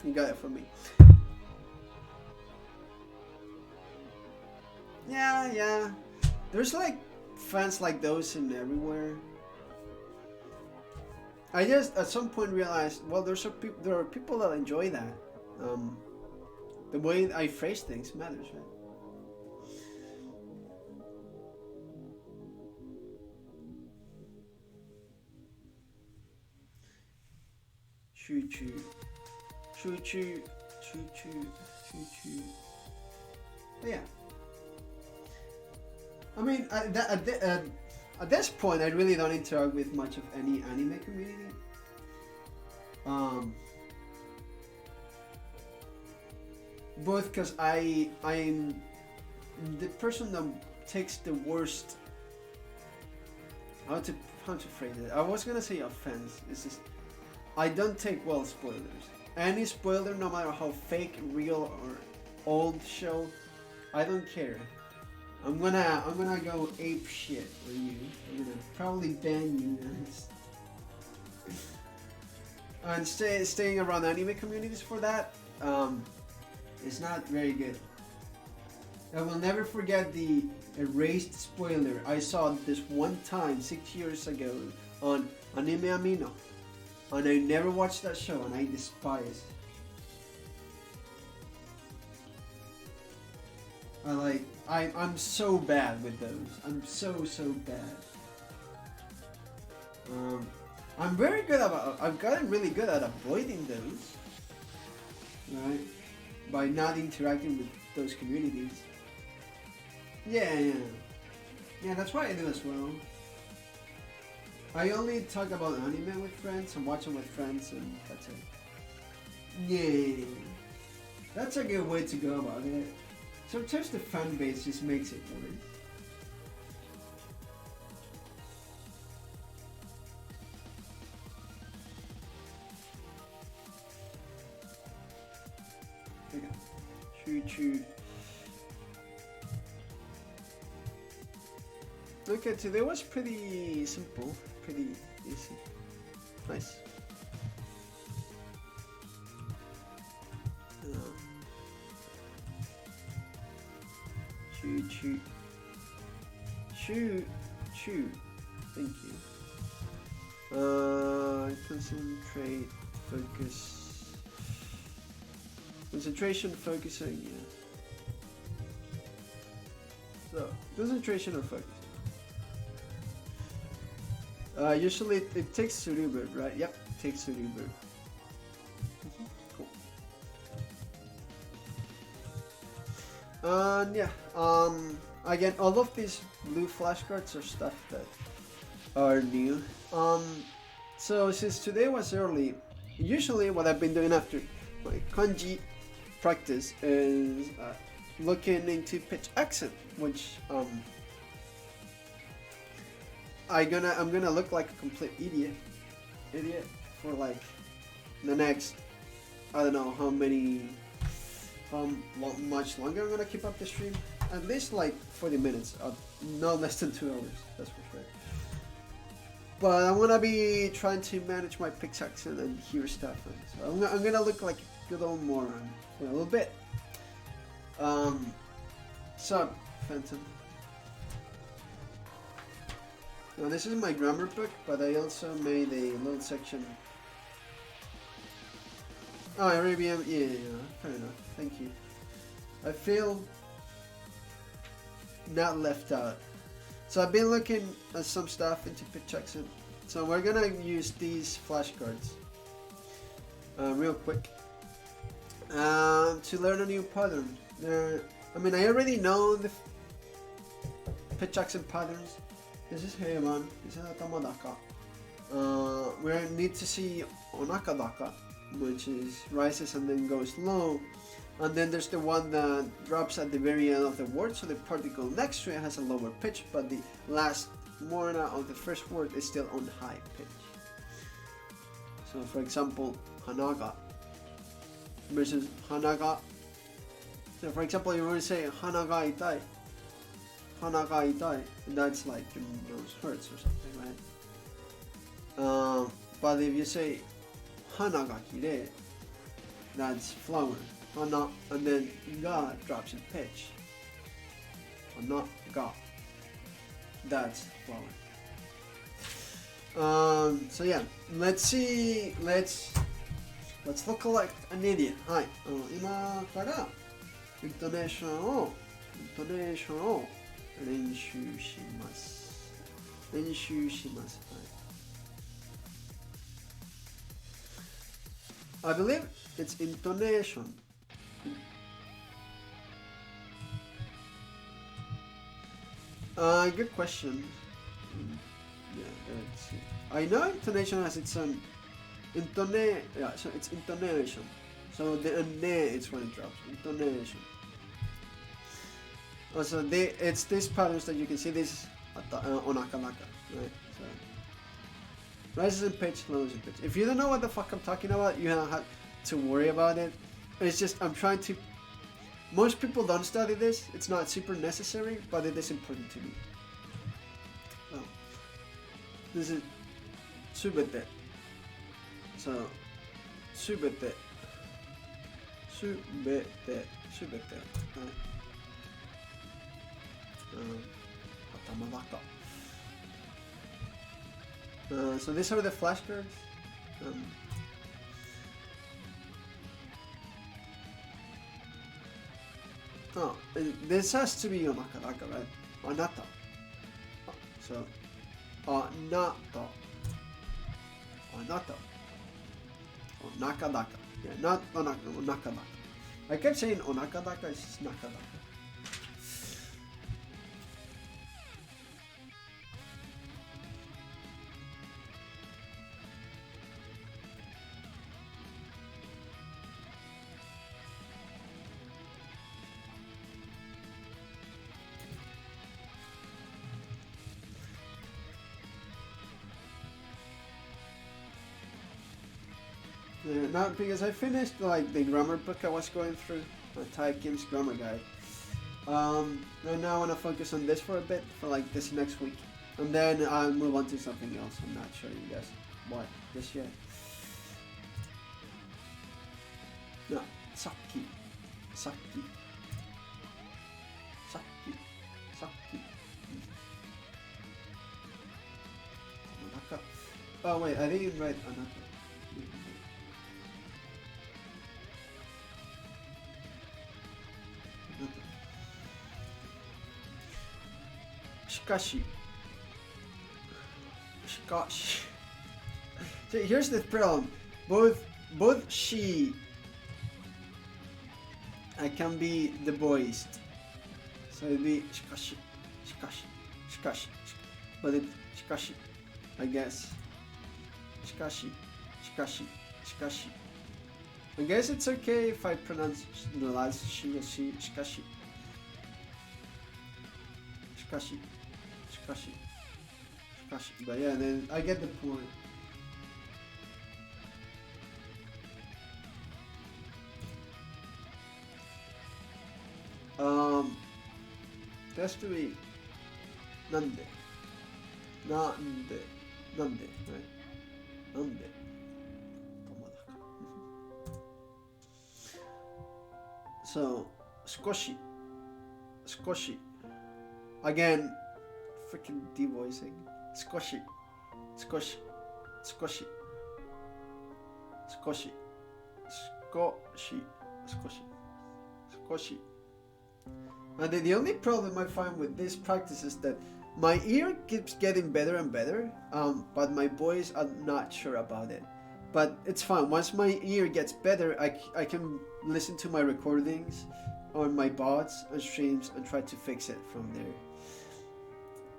He got it for me. Yeah. There's like fans like those in everywhere. I just at some point realized, well, there are people that enjoy that. The way I phrase things matters, right? Choo choo, choo choo, choo choo, choo choo. But yeah. I mean, at this point, I really don't interact with much of any anime community. Both because I'm the person that takes the worst. How to phrase it? I was gonna say offense. It's just I don't take well spoilers. Any spoiler, no matter how fake, real, or old show, I don't care. I'm gonna go ape shit on you. I'm gonna probably ban you and staying around anime communities for that is not very good. I will never forget the erased spoiler I saw this one time 6 years ago on Anime Amino, and I never watched that show and I despise. I'm so bad with those. I'm so bad. I'm very good about. I've gotten really good at avoiding those, right? By not interacting with those communities. Yeah. That's what I do as well. I only talk about anime with friends and watch them with friends, and that's it. Yeah, that's a good way to go about it. Sometimes the fan base just makes it worse. Okay. Choo. Okay, today was pretty simple, pretty easy. Nice. Choo. Thank you. Concentrate, focus. Concentration, focusing, yeah. So, concentration or focus. Usually it takes Surubird, right? Yep, it takes Surubird. Cool. And yeah, again, all of these blue flashcards are stuff that are new. So since today was early, usually what I've been doing after my kanji practice is looking into pitch accent, which I'm gonna look like a complete idiot for like the next, I don't know how much longer I'm gonna keep up the stream. At least like 40 minutes, no less than 2 hours, that's for sure. But I'm gonna be trying to manage my pitch accent and hear stuff, and so I'm gonna look like a good old moron for a little bit. Sup, Phantom. Now this is my grammar book, but I also made a little section. Oh, Arabian, yeah, fair enough, thank you. I feel not left out. So I've been looking at some stuff into pitch accent. So we're gonna use these flashcards real quick to learn a new pattern. I already know the pitch accent patterns. This is Heiman, this is Tamadaka. We need to see Onakadaka, which is rises and then goes low. And then there's the one that drops at the very end of the word, so the particle next to it has a lower pitch, but the last morna of the first word is still on high pitch. So for example, Hanaga versus Hanaga. So for example, you want to say Hanaga itai. Hanaga itai, and that's like your nose hurts or something, right? But if you say Hanaga kirei, that's flower. Hana, and then ga drops in pitch. Hana ga. That's flower. So yeah, let's look like an idiot. Hi. 今からイントネーションを練習します。はい。I believe it's intonation. Good question. Yeah, let's see. I know intonation has its own yeah, so it's intonation. So the ne is when it drops. Intonation. Also, it's these patterns that you can see. This onakanaka, right? So rises in pitch, lowers in pitch. If you don't know what the fuck I'm talking about, you don't have to worry about it. It's just I'm trying to. Most people don't study this. It's not super necessary, but it is important to me. So, this is subete. So, subete. Right? So these are the flashcards. This has to be Onakadaka, right? Anata. So, Anata. Onakadaka. Yeah, not Onakadaka. I kept saying Onakadaka, it's just Nakadaka. Not because I finished like the grammar book I was going through, Thai Kim's grammar guide. And now I want to focus on this for a bit, for like this next week, and then I'll move on to something else. I'm not sure you guys what just yet. No, Saki. Oh wait, I didn't write another. Shikashi. So here's the problem. Both she can be the boys. So it'd be shikashi. But it's shikashi, I guess. Shikashi. shikashi. I guess it's okay if I pronounce the last shi as shi, shikashi. Shikashi. Shikashi. Shikashi. But yeah, then I get the point. Has to be nande. Nande. Nande, right? Nande. So, skoshi. Skoshi. Again, freaking devoicing. Skoshi. Skoshi. Skoshi. Skoshi. Skoshi. Skoshi. Skoshi. And the only problem I find with this practice is that my ear keeps getting better and better, but my voice, I'm not sure about it. But it's fine. Once my ear gets better, I can listen to my recordings on my bots and streams and try to fix it from there.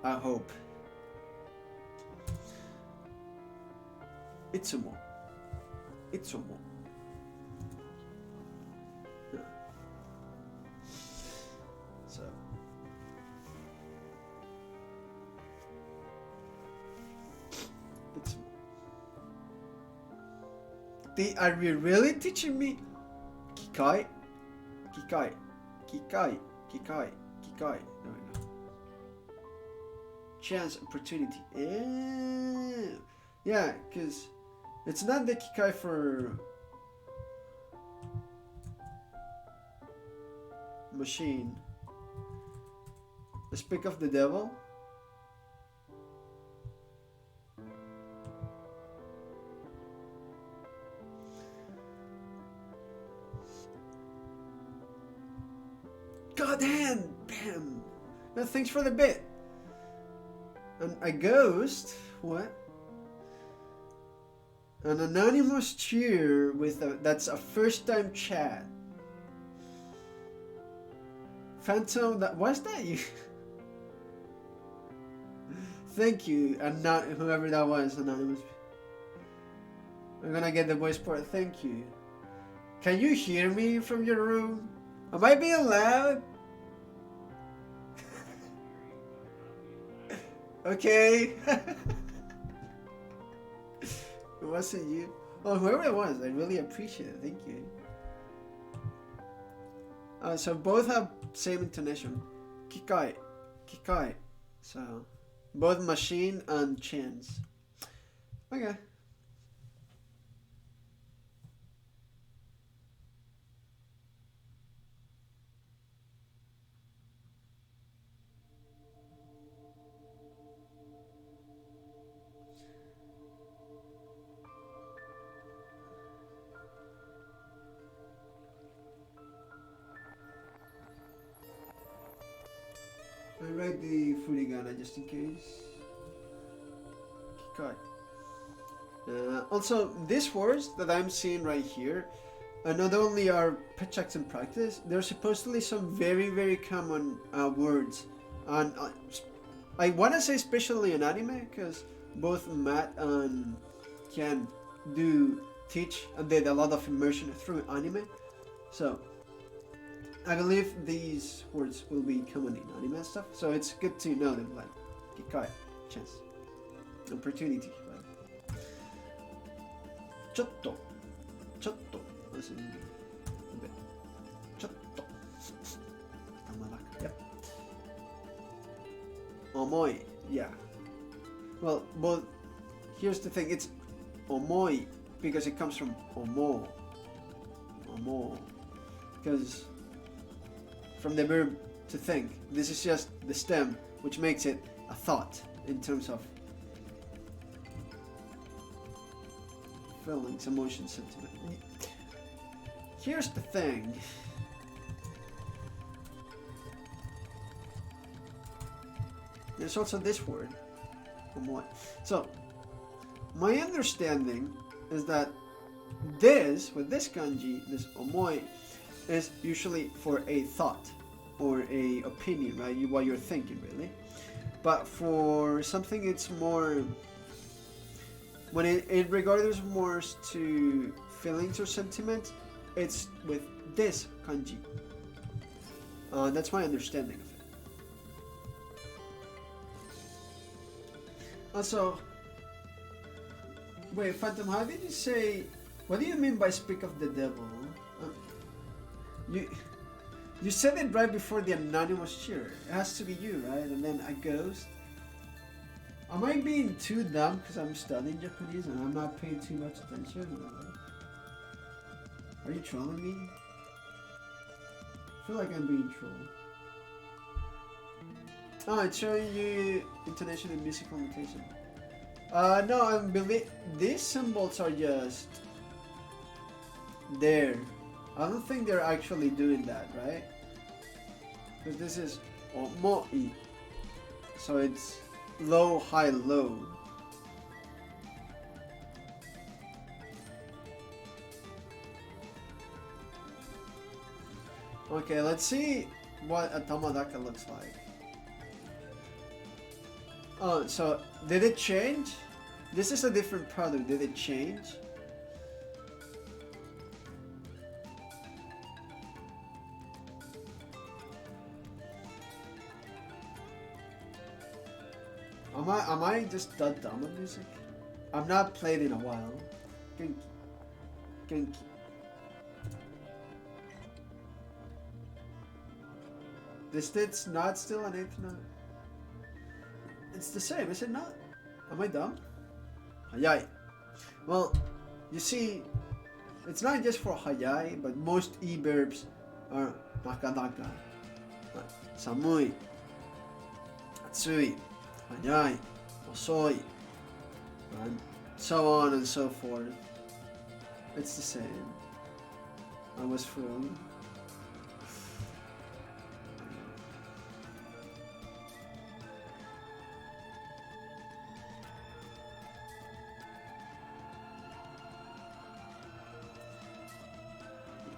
I hope. Itsumo. Itsumo. So. Itsumo. Are you really teaching me? Kikai? Kikai. Kikai. Kikai. Kikai. No, no. Chance, opportunity. Yeah, because it's not the Kikai for machine. The Speak of the Devil. God damn! Bam! No, thanks for the bit. And a ghost? What? An anonymous cheer with that's a first time chat. Phantom, was that you? Thank you, and not whoever that was, anonymous. I'm gonna get the voice part. Thank you. Can you hear me from your room? Am I being loud? Okay. It wasn't you. Oh, whoever it was, I really appreciate it. Thank you. So both have same intonation. Kikai. Kikai. So both machine and chance. Okay. I write the furigana just in case. Kikai. Also, these words that I'm seeing right here, not only are checks in practice, they're supposedly some very, very common words. And I want to say especially in anime, because both Matt and Kian do teach and did a lot of immersion through anime. So I believe these words will be common in anime stuff, so it's good to know them, like Kikai, chance, opportunity, right? Chotto, chotto, listen a bit. Chotto. Yep. Omoi, yeah. Well, here's the thing, it's omoi because it comes from omo. Omo. Because from the verb to think. This is just the stem, which makes it a thought in terms of feelings, emotions, sentiment. Here's the thing. There's also this word. Omoi. So, my understanding is that this, with this kanji, this omoi, is usually for a thought or a opinion, right? What you're thinking, really. But for something it's more when it regards more to feelings or sentiments, it's with this kanji. That's my understanding of it. Also, wait, Phantom, how did you say? What do you mean by speak of the devil? You said it right before the anonymous cheer. It has to be you, right? And then a ghost. Am I being too dumb because I'm studying Japanese and I'm not paying too much attention? Are you trolling me? I feel like I'm being trolled. Oh, it's showing you intonation and musical notation. No, I'm these symbols are just there. I don't think they're actually doing that, right? Because this is omoi, so it's low, high, low. Okay, let's see what a tamadaka looks like. Oh, so did it change? This is a different product. Did it change? Am I just that dumb at music? I've not played in a while. Genki. Genki. It's not still an eighth note. It's the same, is it not? Am I dumb? Hayai. Well, you see, it's not just for hayai, but most e-verbs are nakanaka. Samui, atsui, hayai, osoi, and so on and so forth. It's the same. I was fooled.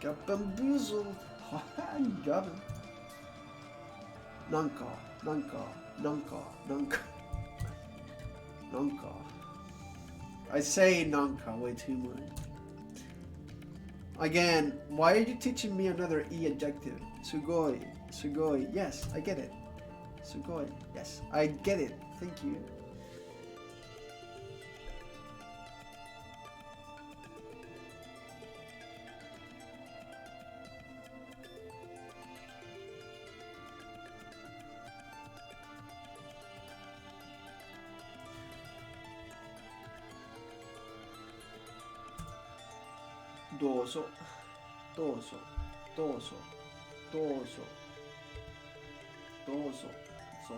Got bamboozled. You got him. Nanka, nanka, nanka, nanka. Nanka. I say nanka way too much. Again, why are you teaching me another E adjective? Sugoi, sugoi. Yes, I get it. Sugoi. Yes, I get it. Thank you. Dozo, dozo, dozo, dozo, dozo, so,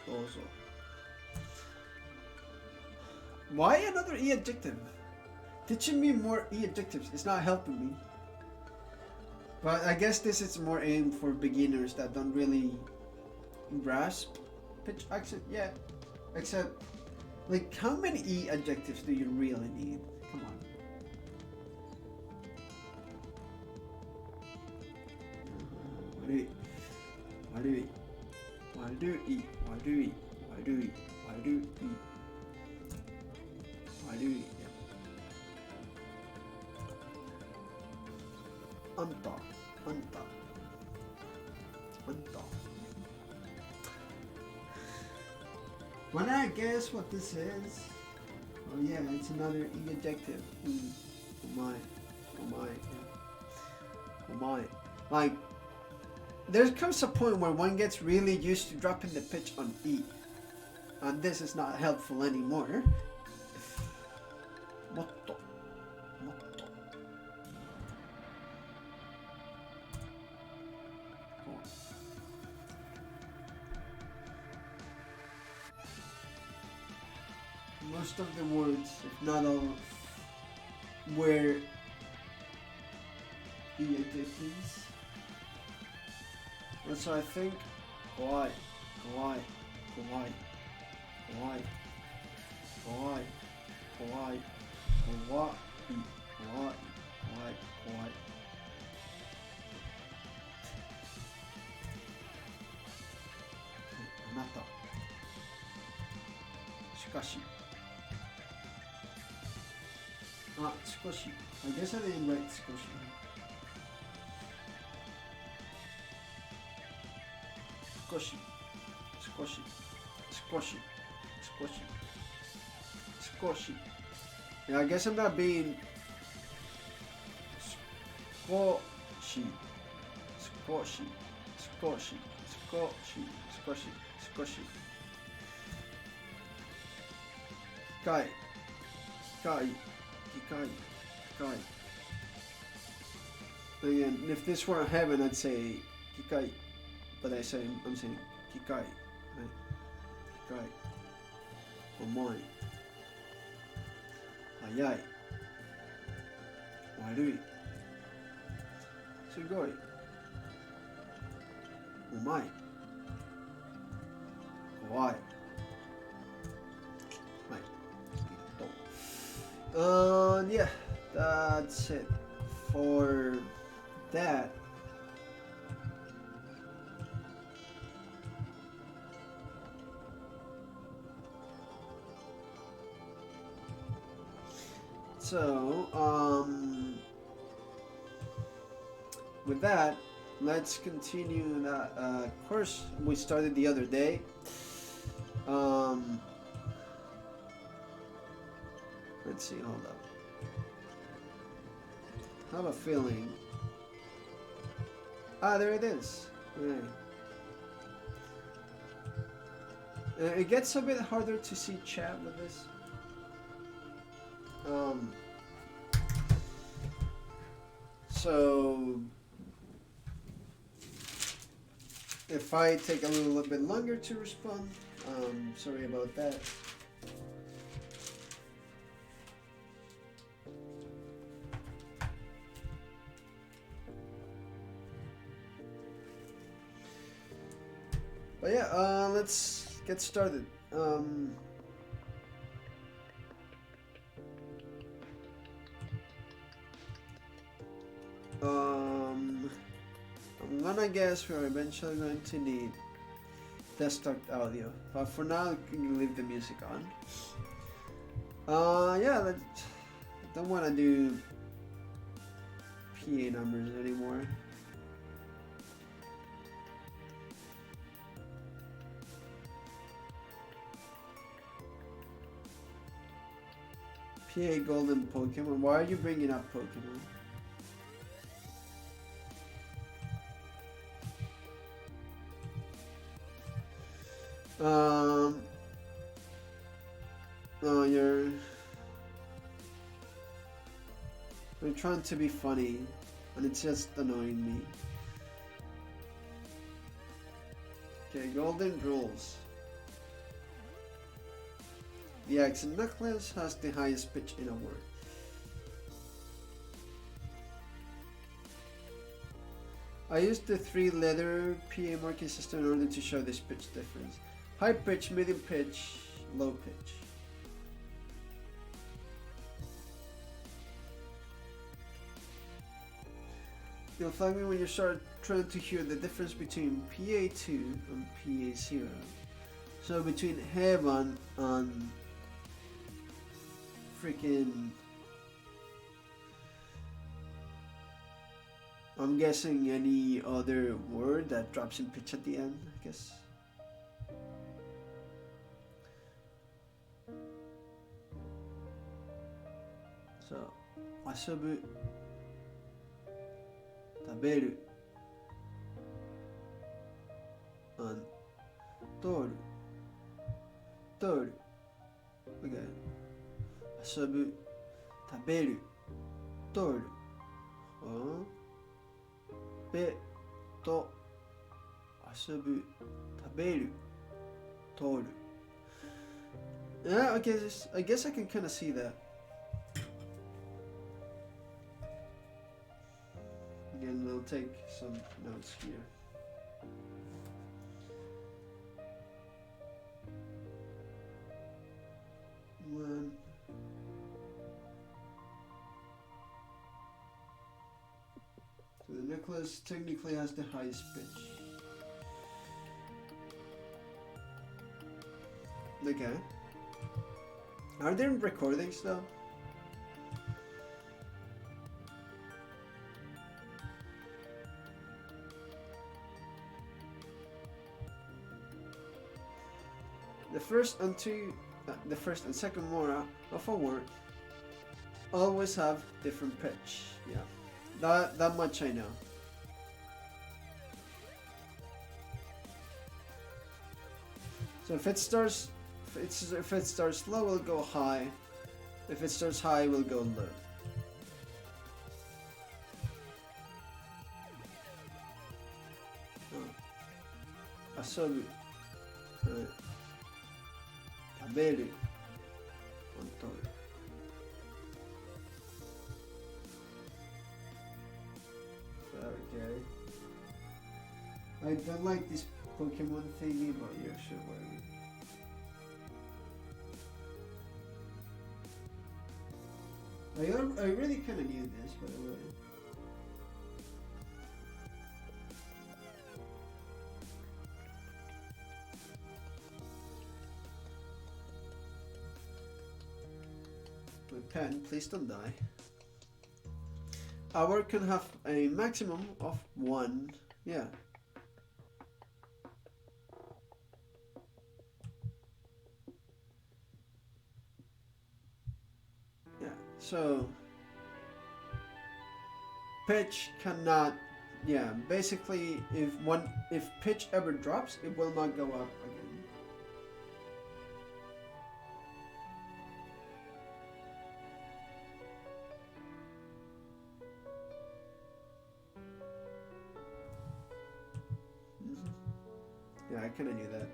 dozo. Why another E adjective? Teaching me more E adjectives is not helping me. But I guess this is more aimed for beginners that don't really grasp pitch accent yet. Except, like, how many E adjectives do you really need? Come on. Why do E? Yeah. Anta. Wanna I guess what this is? Oh yeah, it's another E adjective. Oh my. Like, there comes a point where one gets really used to dropping the pitch on E. And this is not helpful anymore. Motto. Most of the words, if not all, were E adjectives. And so I think kawaii. かし. Tsukoshi. I guess I didn't write tsukoshi. Tsukoshi. Tsukoshi. Tsukoshi. Tsukoshi. Tsukoshi. Yeah, I guess I'm not being... Tsukoshi. Tsukoshi. Tsukoshi. Tsukoshi. Tsukoshi. Tsukoshi. Kai. Kai. Kikai. Kikai. Again, if this were heaven, I'd say Kikai. But I'm saying Kikai. Right? Kikai. Omoi. Hayai. Warui. Sugoi. Omai. Kawaii. Yeah, that's it for that. So, with that, let's continue that course we started the other day. Let's see, hold up. I have a feeling. There it is. Right. It gets a bit harder to see chat with this. So if I take a little bit longer to respond, sorry about that. But yeah, let's get started. I'm gonna guess we're eventually going to need desktop audio, but for now, you can leave the music on. Yeah, I don't want to do PA numbers anymore. PA Golden Pokemon. Why are you bringing up Pokemon? No, you're trying to be funny, and it's just annoying me. Okay, Golden Rules. The accent necklace has the highest pitch in a word. I used the 3-letter PA marking system in order to show this pitch difference. High pitch, medium pitch, low pitch. You'll find me when you start trying to hear the difference between PA2 and PA0. So between heaven and freaking... I'm guessing any other word that drops in pitch at the end, I guess. So, 遊ぶ 食べる and 通る 通る Okay. 遊ぶ 食べる 通る べと 遊ぶ 食べる 通る Yeah, okay, I guess I can kind of see that. Again, we'll take some notes here. One. So the necklace technically has the highest pitch. Okay. Are there recordings though? The first and second mora of a word always have different pitch. Yeah, that much I know. So if it starts low, we'll go high. If it starts high, we'll go low. Asobu. 食べる。本当。Okay. I don't like this Pokemon thingy, but yeah, sure, whatever. I really kind of knew this, by the way. My pen, please don't die. Our can have a maximum of 1, yeah. Yeah, so pitch cannot, yeah, basically if pitch ever drops, it will not go up again. Yeah, I kind of knew that.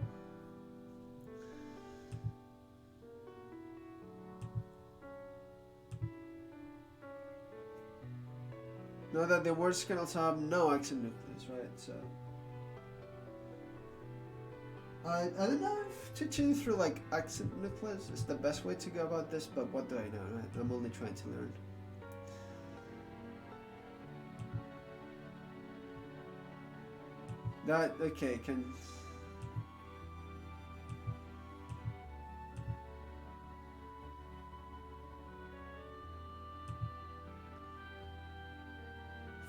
Know that the words can also have no accent nucleus, right? So I don't know if teaching through like accent nucleus is the best way to go about this, but what do I know, right? I'm only trying to learn. That okay can.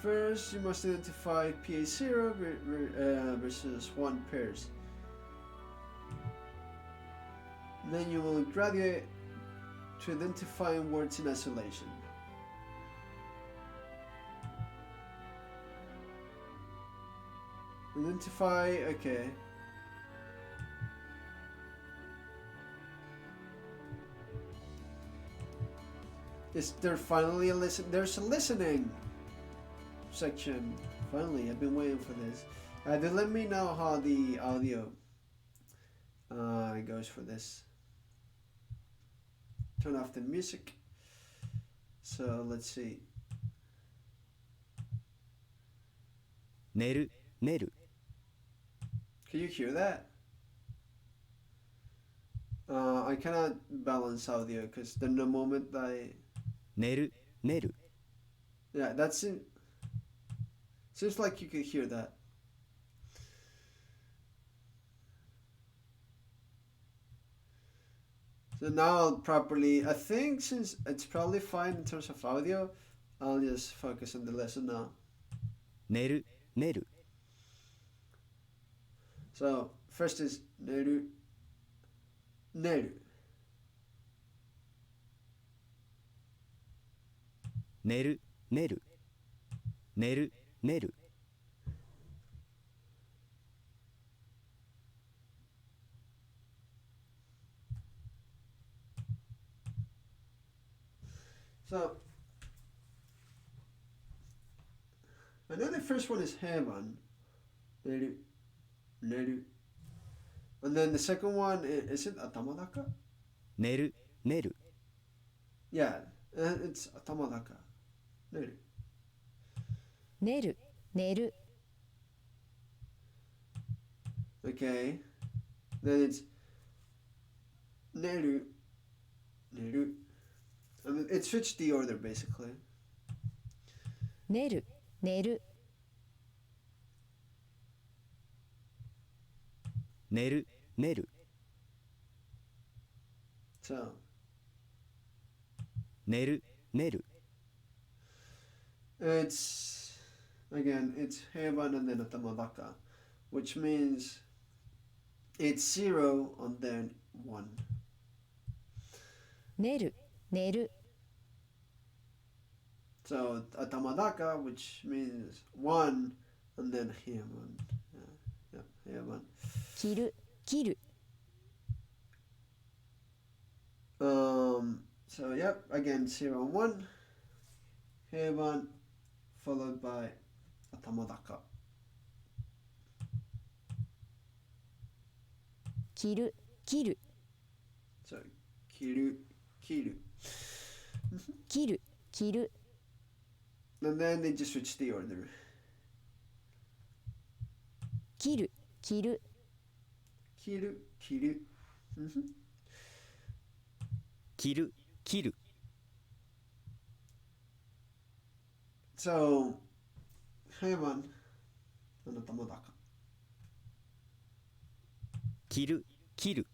First, you must identify PA0 versus 1 pairs. Then you will graduate to identifying words in isolation. Identify, okay. Is there finally a listen? There's a listening section. Finally, I've been waiting for this. Then let me know how the audio goes for this. Turn off the music. So let's see. 寝る寝る Can you hear that? I cannot balance audio because the moment I 寝る寝る yeah, that's it. Seems like you could hear that. So now I'll properly, I think since it's probably fine in terms of audio, I'll just focus on the lesson now. 寝る寝る So first is neru, neru, 寝る寝る寝る寝る So I know the first one is heaven, neru, neru, and then the second one is it atamadaka? 寝る寝る Yeah, it's atamadaka, neru. 寝る寝る Okay, then it's neru, neru. I mean, it switched the order basically. 寝る寝る 寝る寝る So 寝る寝る It's again, it's heaven and then a tamadaka, which means it's 0 and then 1. 寝る寝る So a tamadaka, which means 1 and then heaven. Yeah, heaven. 切る切る So yep, again 0 and 1. Heaven followed by a tamadaka. 切る切る So kiru, kiru. 切る切る And then they just switch the order. 切る切る Kiru, kiru. 切る切る So, heaven and a tamadaka. 切る切る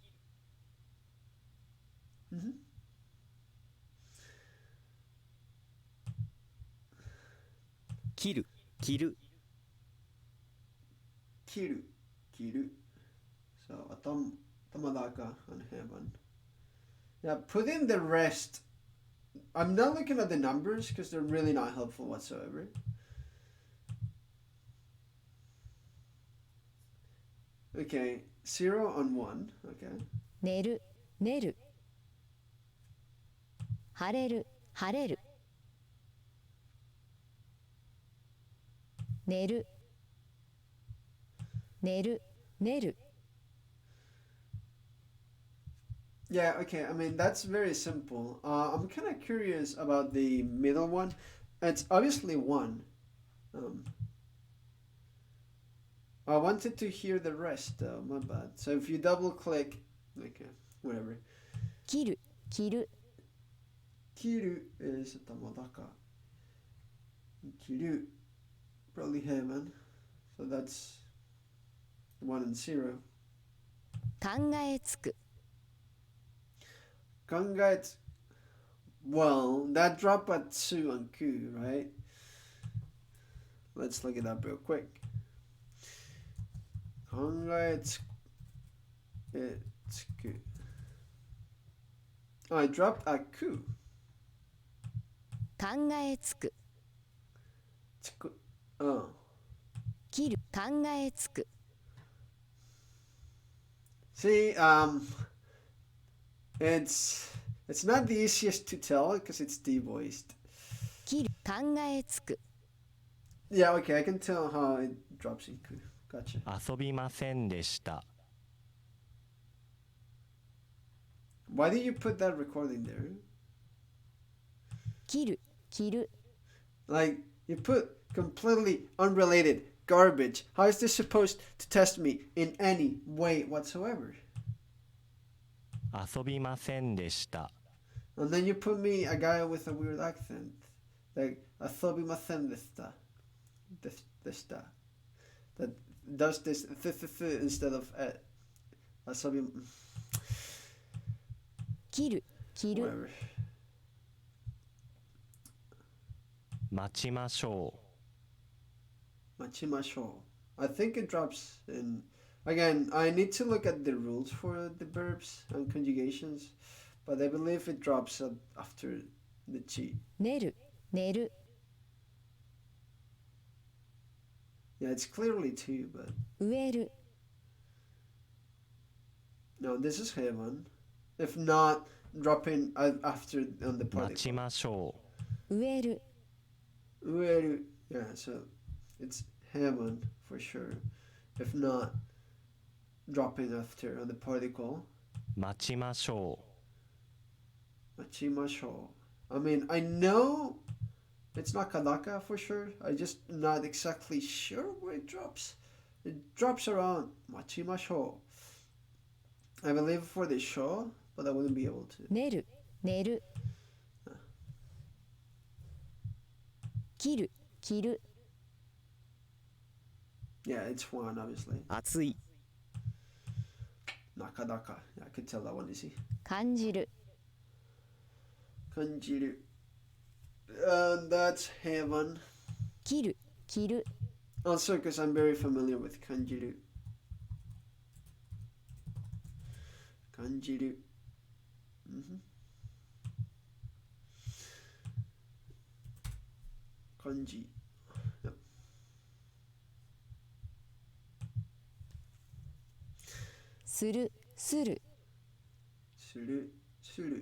切る切る Kiru, kiru. So, a tamadaka and heaven. Yeah, put in the rest. I'm not looking at the numbers because they're really not helpful whatsoever. Okay, 0 and 1. Okay. 寝る寝る晴れる晴れる寝る寝る寝る Yeah, okay. I mean, that's very simple. I'm kind of curious about the middle one. It's obviously 1. I wanted to hear the rest, though. My bad. So if you double click, okay, whatever. 切る切る Kiru is tamadaka. Kiru, probably heaven. So that's 1 and 0. 考えつく Kangai, well, that drop at 2 and ku, right? Let's look it up real quick. Kangai tsuku. Oh, I dropped at ku. 考えつく Tsuku. Oh. 切る考えつく See, it's not the easiest to tell because it's devoiced. 切る考えつく Yeah, okay, I can tell how it drops in ku. Gotcha. 遊びませんでした Why did you put that recording there? 切る切る Like, you put completely unrelated garbage. How is this supposed to test me in any way whatsoever? 遊びませんでした And then you put me a guy with a weird accent. Like, asobimasen deshita. Deshita. That does this instead of asobi. 切る切る Whatever. 待ちましょ Machimashou. I think it drops in. Again, I need to look at the rules for the verbs and conjugations, but I believe it drops after the chi. 寝る寝る Yeah, it's clearly two, but 植える no, this is heaven. If not, dropping after on the う待ち particle. ましょ 植える Ueru. Yeah, so it's heaven for sure. If not, dropping after on the particle. う待ちましょ Machimashou. I mean, I know it's not Kadaka for sure. I just not exactly sure where it drops. It drops around Machimashou. I believe for the show, but I wouldn't be able to. 寝る寝る切る切る Yeah, it's one obviously. 暑い Nakadaka. Yeah, I could tell that one easy. 感じる Kanjiru. That's heaven. 切る切る Also, because I'm very familiar with kanjiru. Kanjiru. Kanji. Yep. するする Suru. Suru.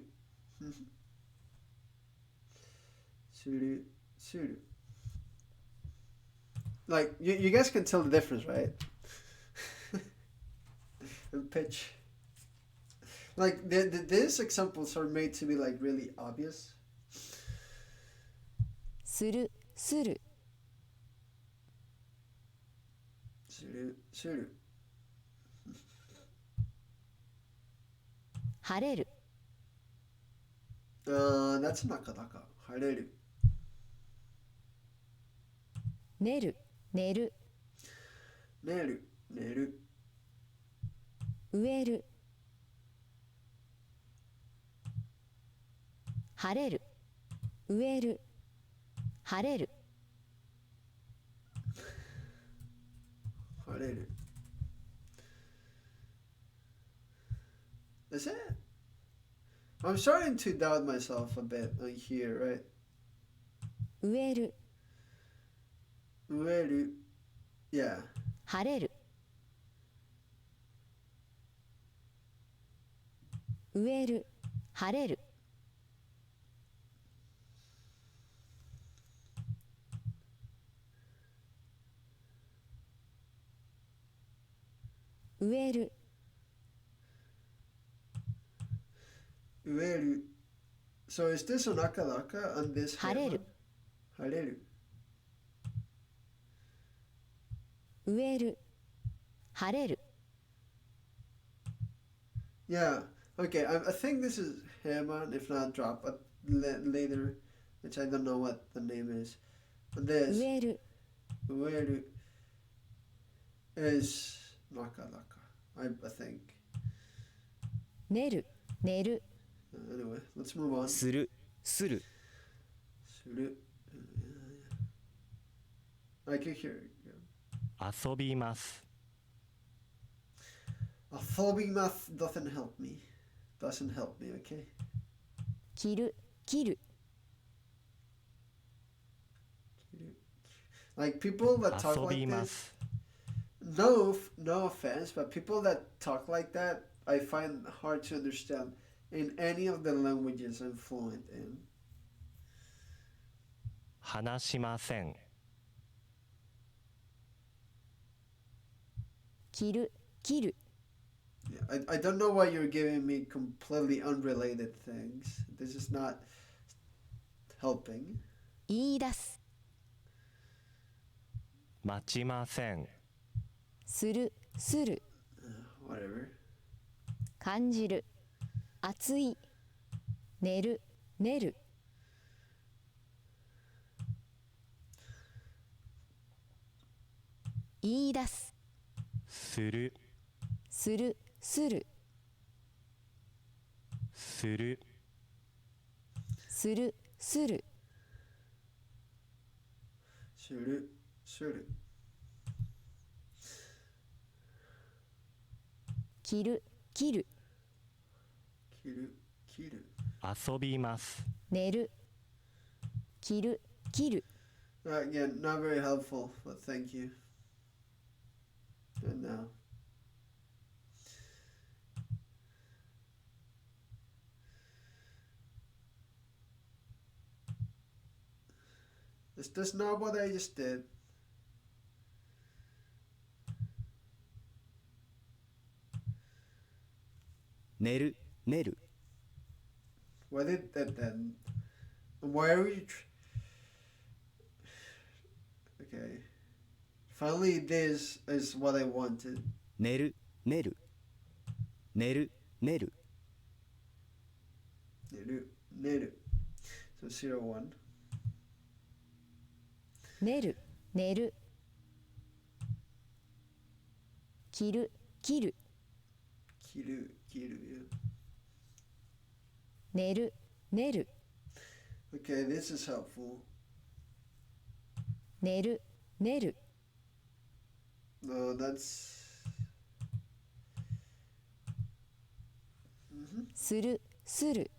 Suru. Suru. Like, you guys can tell the difference, right? And pitch. Like, these examples are made to be, like, really obvious. するする Suru. Suru. 晴れる That's nakadaka. Hareru. 寝る寝る Neru. Neru. 植える晴れる植える晴れる Hareru. Is it? I'm starting to doubt myself a bit like here, right? 植える Ueru. Yeah. 晴れる植える晴れる 植える Ueru. So is this an akadaka and this Hareru. heaven? Hareru. 植える晴れる Yeah. Okay. I think this is Herman, if not drop, but later, which I don't know what the name is. But this 植える Ueru is nakadaka. I think. 寝る寝る Anyway, let's move on. するする Suru. I can hear it. 遊びます A phobia math doesn't help me. Doesn't help me, okay? 切る切る Like people that talk 遊び like ま this, す no offense, but people that talk like that, I find hard to understand in any of the languages I'm fluent in. 話しません 切る切る Yeah, I don't know why you're giving me completely unrelated things. This is not helping. 言い出す待ちませんするする Whatever. 感じる熱い寝る寝る言い出すするするするするするする Suru. Suru. 切る切る Kiru. Kiru. 遊びます寝る切る切る Again, not very helpful, but thank you. And now. Is this not what I just did? 寝る寝る What did that then? Why are we? Okay. Finally, this is what I wanted. 寝る寝る寝る寝る Neru. Neru. So 0-1. 寝る寝る切る切る Kiru. Kiru. Yeah. 寝る寝る Okay, this is helpful. 寝る寝る No, that's. するする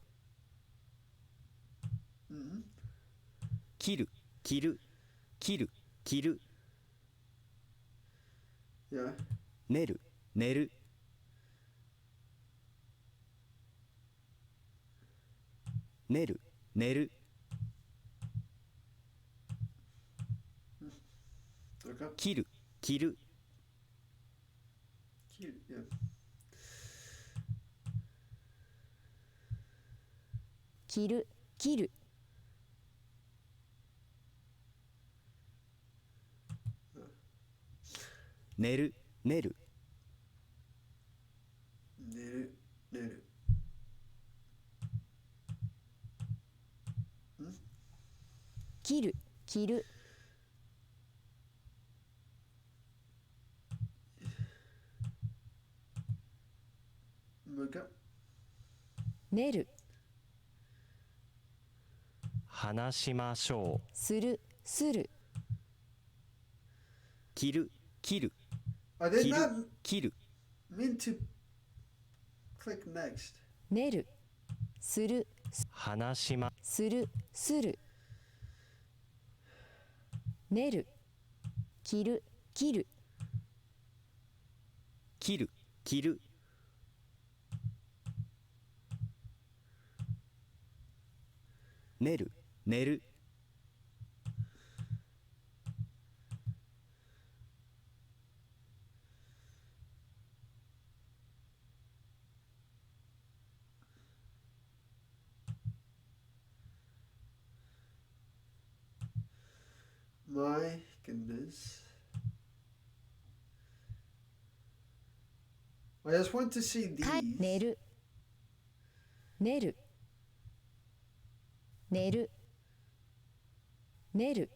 切る切る切る切る Yeah. 寝る寝る寝る寝る Okay. 切る切る Cute. Yeah. 切る切る 寝る寝る Neru. Neru. 切る切る Okay. 寝る話しましょするする切る切る I did 切 not る切る mean to click next. 寝るするう話しまするする寝る切る切る切る切る寝る寝る My goodness. I just want to see か these. 寝る寝る寝る寝る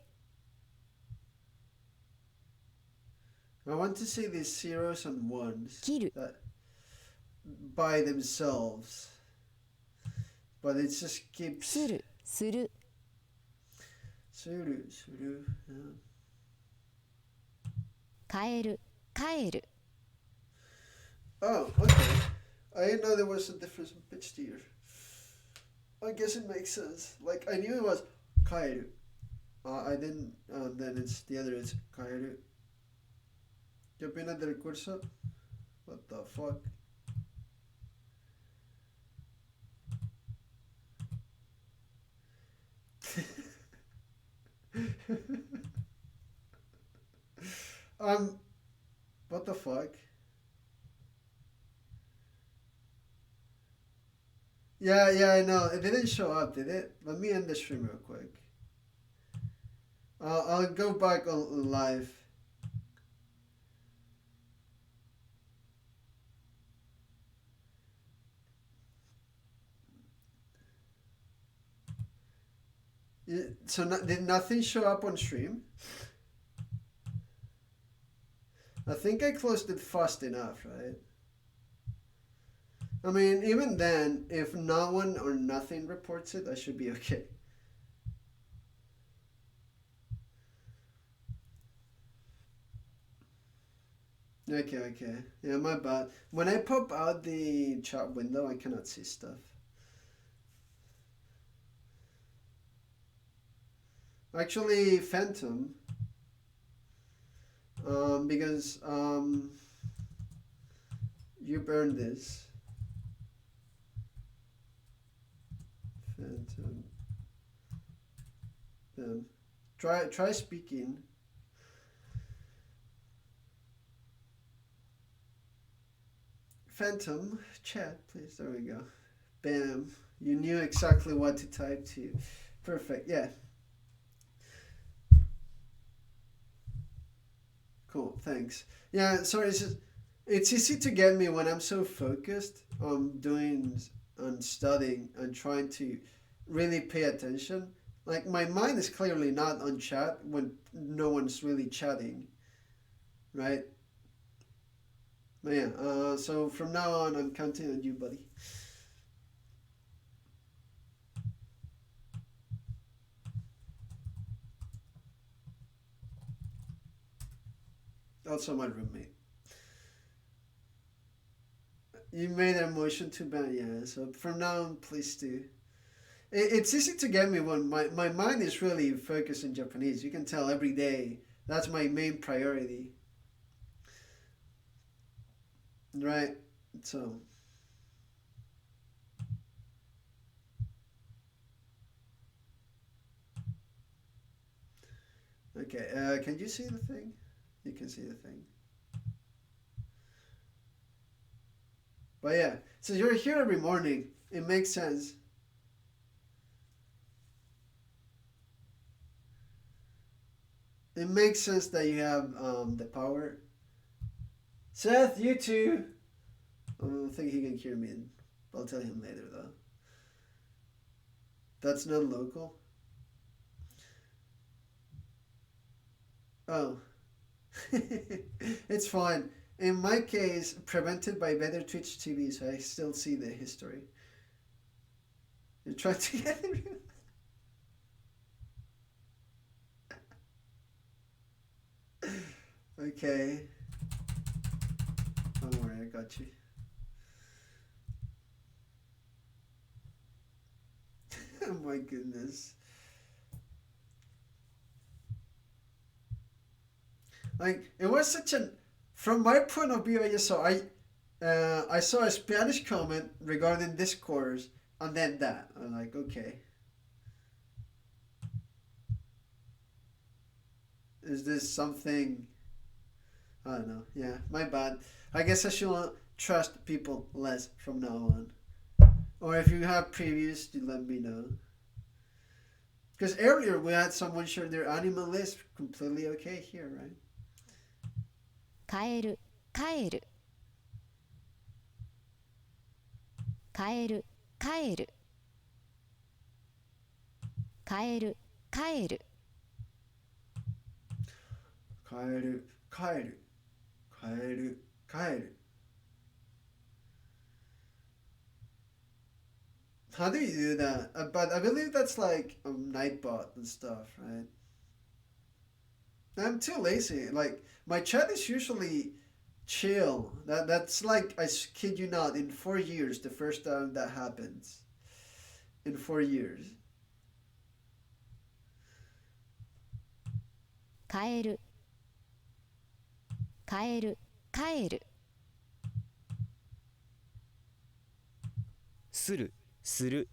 I want to see these zeros and ones 切る that by themselves. But it just keeps するする suru, suru, yeah. 変える変える Oh, okay. I didn't know there was a difference in pitch here. I guess it makes sense. Like I knew it was kaeru. I didn't. Then it's the other is kaeru. ¿Qué opinas del curso? What the fuck? What the fuck? Yeah, I know. It didn't show up, did it? Let me end the stream real quick. I'll go back on live. So did nothing show up on stream? I think I closed it fast enough, right? I mean, even then, if no one or nothing reports it, I should be okay. Okay. Yeah, my bad. When I pop out the chat window, I cannot see stuff. Actually, Phantom. Because you burned this. Phantom. Try speaking. Phantom, chat, please. There we go. Bam. You knew exactly what to type to. Perfect. Yeah. Cool. Thanks. Yeah. Sorry. It's easy to get me when I'm so focused on studying and trying to really pay attention. Like my mind is clearly not on chat when no one's really chatting, right? But yeah, so from now on, I'm counting on you, buddy. Also my roommate. You made a motion too bad, yeah. So from now on, please do. It's easy to get me when my mind is really focused in Japanese. You can tell every day. That's my main priority. Right? So. Okay, can you see the thing? You can see the thing. But yeah, so you're here every morning. It makes sense. It makes sense that you have the power. Seth, you too. I don't think he can hear me. I'll tell him later though. That's not local. Oh. It's fine. In my case, prevented by better Twitch TV, so I still see the history. You're trying to get it. Okay. Don't worry, I got you. Oh my goodness. Like, it was such an, from my point of view, I saw a Spanish comment regarding this course, and then that. I'm like, okay. Is this something? I don't know. Yeah, my bad. I guess I should trust people less from now on. Or if you have previous, you let me know. Because earlier we had someone share their anime list. Completely okay here, right? 変える変える変える変える変える変える変える変える変える変える How do you do that? But I believe that's like a Nightbot and stuff, right? I'm too lazy. Like, my chat is usually chill. That's like, I kid you not, in 4 years, the first time that happens. In 4 years. 変える変える変えるするする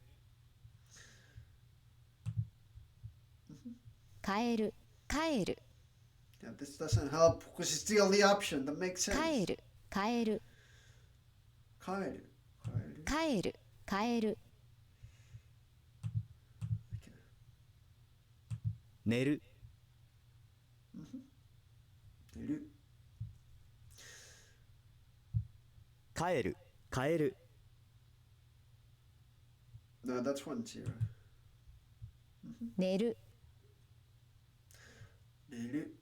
変える変える Yeah, this doesn't help because it's the only option that makes sense. 変える変える変える変える変える Okay. 寝る寝る帰る帰る No, that's 1-0. 寝る寝る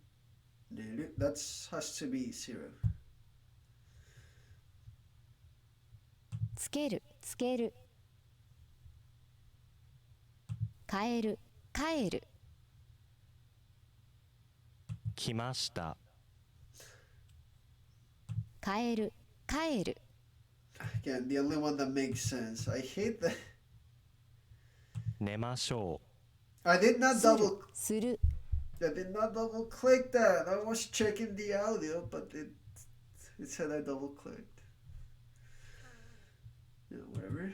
寝る That has to be 0. つけるつける変える変える来ました変える変える Again, the only one that makes sense. I hate that. 寝ましょ I did not する double する I did not double click that. I was checking the audio, but it said I double clicked. Yeah, whatever.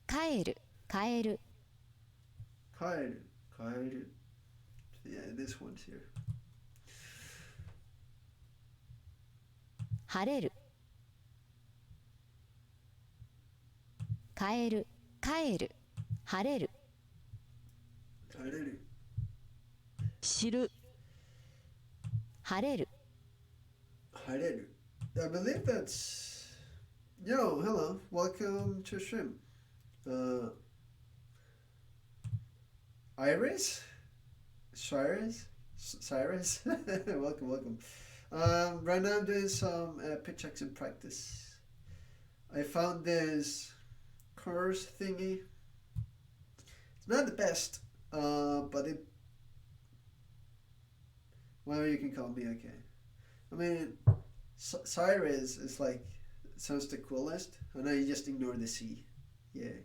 変える変える Kaeru. Kaeru. Yeah, this one's here. 晴れる変える変える晴れる Kaeru. 知る晴れる Hareru. I believe that's. Yo, hello. Welcome to stream. Iris? Cyrus? Cyrus? welcome. Right now I'm doing some pitch accent practice. I found this course thingy. It's not the best, but Whatever you can call me, okay. I mean, Cyrus is like, sounds the coolest. I know you just ignore the C. Yeah.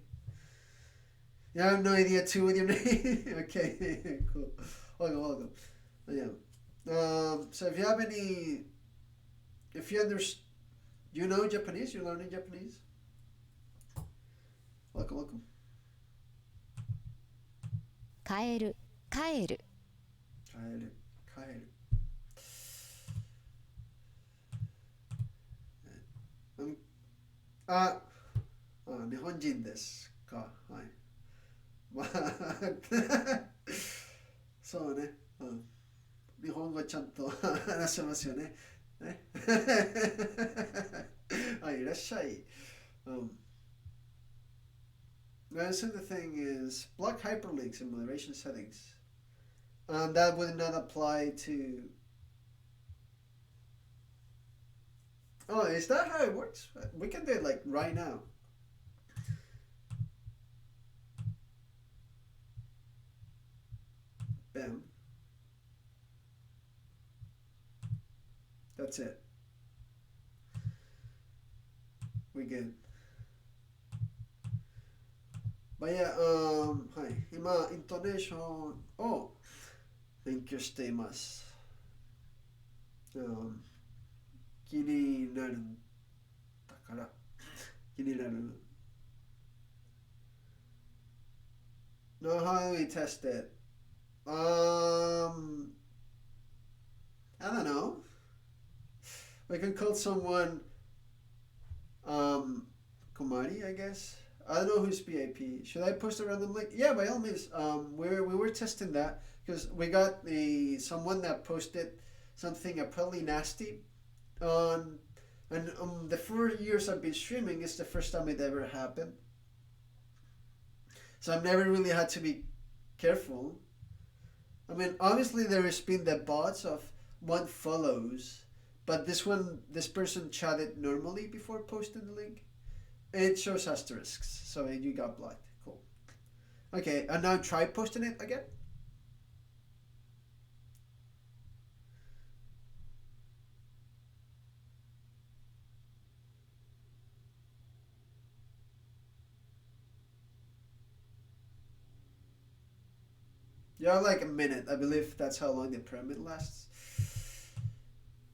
Yeah, I have no idea too with your name. Okay, cool. Welcome. Yeah. So if you have any, if you you know Japanese, you're learning Japanese. Welcome. 帰る帰る帰る。あ、日本人ですか。はい。まあ、そうね。日本語ちゃんと話せますよね。ね。いらっしゃい。So the thing is, block hyperlinks in moderation settings. That would not apply to. Oh, is that how it works? We can do it like right now. Bam. That's it. We good. But yeah, はい。今、イントネーションを勉強しています。気になるだから、気になる。Now, how do we test it? I don't know. We can call someone Komari, I guess. I don't know who's PAP. Should I post a random link? Yeah, by all means. We were testing that because we got someone that posted something probably nasty on, and the 4 years I've been streaming, it's the first time it ever happened. So I've never really had to be careful. I mean, obviously there has been the bots of one follows, but this person chatted normally before posting the link. It shows asterisks, so you got blocked. Cool. Okay, and now try posting it again. You have like a minute. I believe that's how long the pyramid lasts.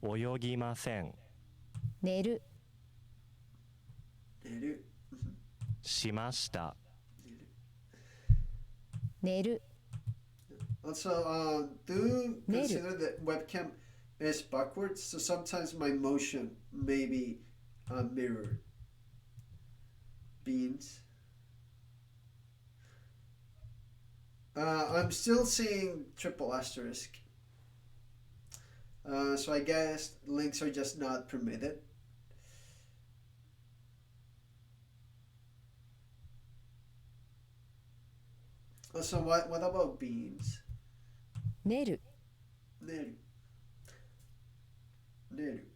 泳ぎません。寝るしました。寝る Also, do consider that webcam is backwards, so sometimes my motion may be mirrored. Beans. I'm still seeing triple asterisk. So I guess links are just not permitted. So what about beans? 寝る寝る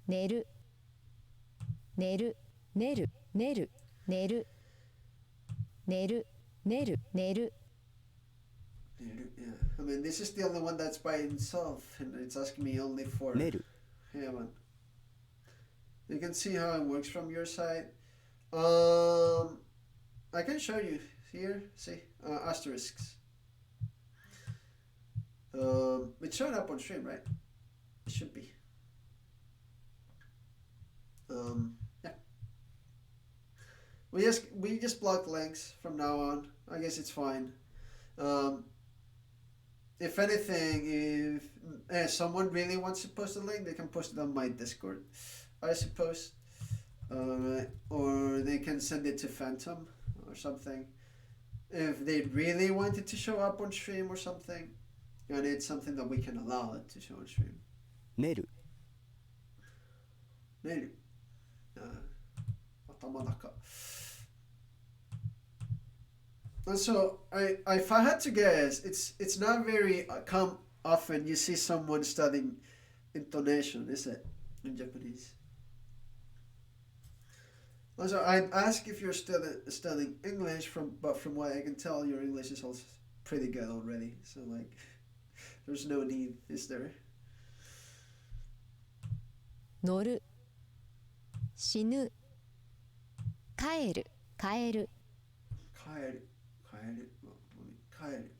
寝る寝る寝る寝る寝る寝る寝る寝る寝る Yeah. I mean, this is the only one that's by itself, and it's asking me only for. 寝る Yeah, man. You can see how it works from your side. I can show you here. See, asterisks. It's showing up on stream, right? It should be. Yeah. We just block links from now on. I guess it's fine. If anything, if someone really wants to post a link, they can post it on my Discord, I suppose. Or they can send it to Phantom or something. If they really want it to show up on stream or something, and it's something that we can allow it to show on stream. 寝る寝る。頭の中。So, if I had to guess, it's not very often you see someone studying intonation, is it, in Japanese? Also, I'd ask if you're studying English, but from what I can tell, your English is also pretty good already. So like, there's no need, is there? 乗る死ぬ帰る帰る帰る帰る帰る帰る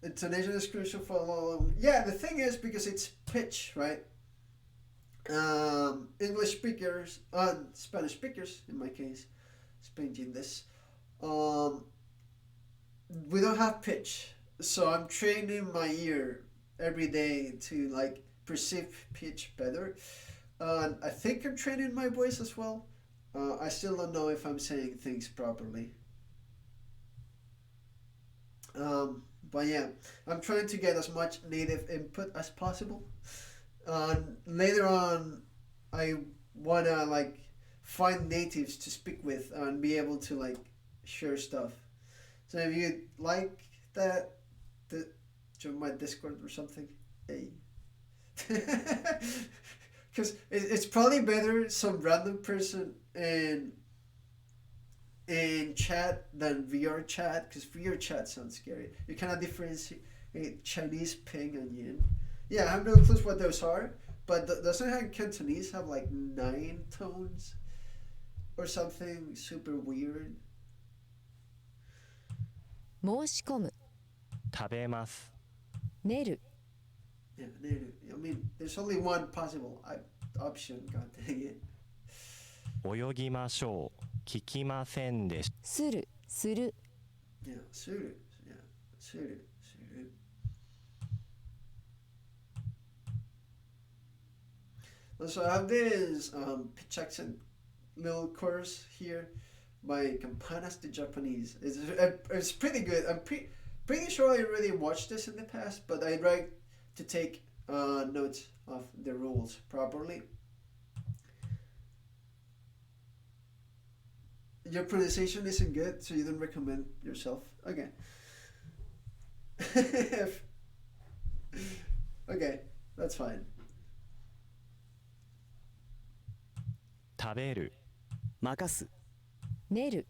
Intonation is crucial for a long. Yeah, the thing is because it's pitch, right? English speakers, Spanish speakers, in my case, speaking this, we don't have pitch, so I'm training my ear every day to like perceive pitch better. I think I'm training my voice as well. I still don't know if I'm saying things properly. But yeah, I'm trying to get as much native input as possible. Later on, I wanna like find natives to speak with and be able to like share stuff. So if you like that, join my Discord or something. Hey. Because it's probably better some random person in chat than VR chat, because VR chat sounds scary. You cannot differentiate Chinese ping and yin. Yeah, I have no clue what those are, but doesn't Cantonese have like 9 tones or something super weird? 申し込む食べます。寝る Yeah, I mean, there's only one possible option. God dang it. 泳ぎましょう。聞きませんでした。するする Yeah, suru. Yeah, suru. So I have this pitch accent little course here by Campanas de Japanese. It's pretty good. I'm pretty sure I already watched this in the past, but I like to take notes of the rules properly. Your pronunciation isn't good, so you don't recommend yourself. Okay. Okay, that's fine. 食べる。任す寝る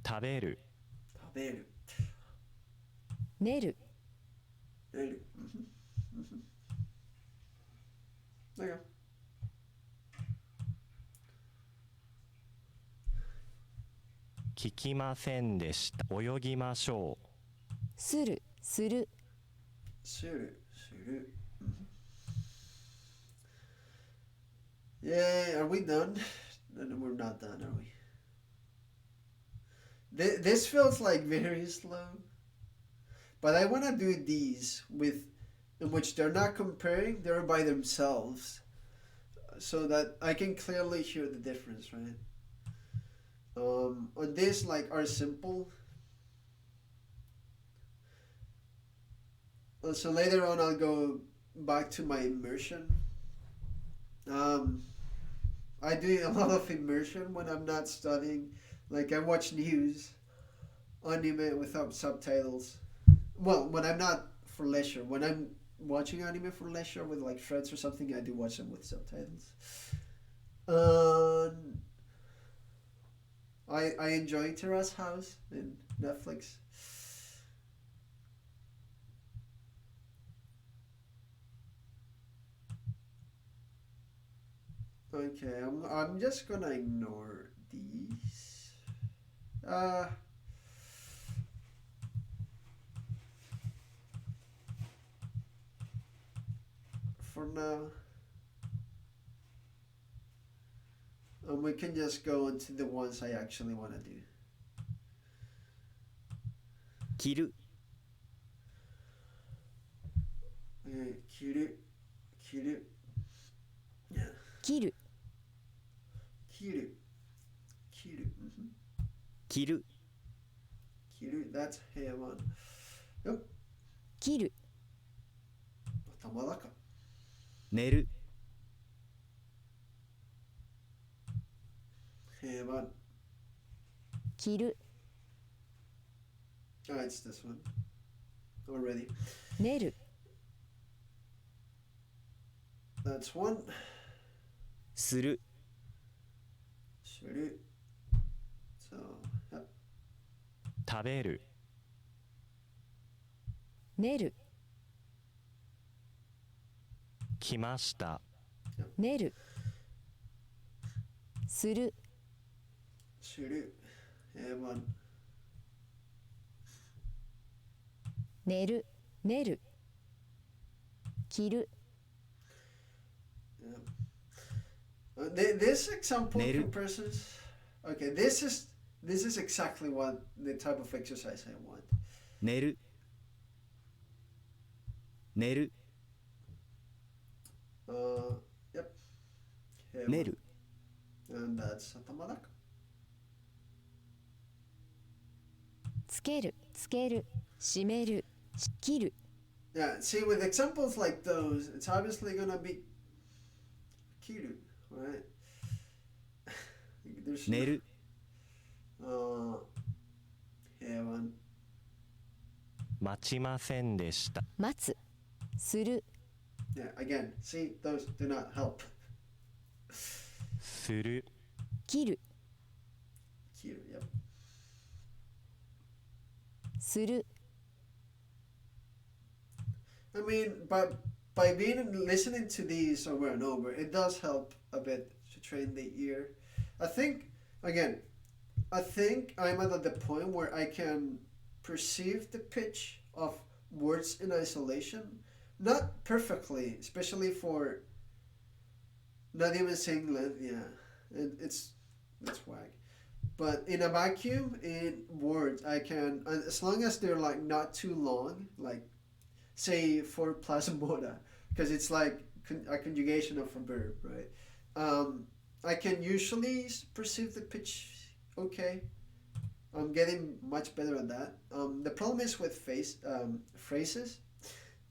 食べる。食べる。寝る There. There you go. 聞きませんでした。泳ぎましょう。するする Suru. Yeah, are we done? No, we're not done, are we? This feels like very slow. But I want to do these in which they're not comparing, they're by themselves. So that I can clearly hear the difference, right? On this, like, are simple. So later on, I'll go back to my immersion. I do a lot of immersion when I'm not studying. Like, I watch news, anime without subtitles. Well, when I'm not for leisure. When I'm watching anime for leisure with like friends or something, I do watch them with subtitles. I enjoy Terrace House in Netflix. Okay, I'm just gonna ignore these. For now. And we can just go into the ones I actually want to do. 着る Okay, 着る Yeah, 切る着る 着る That's hair one. Yep. 切る頭だか寝る hair one. 切る Oh, it's this one. Already. 寝る That's one. するする So, yep. 食べる寝る来ました寝るするする one. 寝る寝る着る This example 寝る comparisons. Okay, this is exactly what the type of exercise I want. 寝る寝る Yep. 寝る And that's Atamadaka. つけるつける閉める切る Yeah, see, with examples like those, it's obviously gonna be kiru, right? There's 寝る one. 待ちませんでした待つする Yeah, again, see, those do not help. する切る Kiru, yep. する I mean, but by listening to these over and over, it does help a bit to train the ear. I think I'm at the point where I can perceive the pitch of words in isolation, not perfectly, especially for not even saying length. Yeah, it's whack. But in a vacuum, in words, I can, as long as they're like not too long, like say for plasmoda, because it's like a conjugation of a verb, right? I can usually perceive the pitch okay. I'm getting much better at that. The problem is with phrases,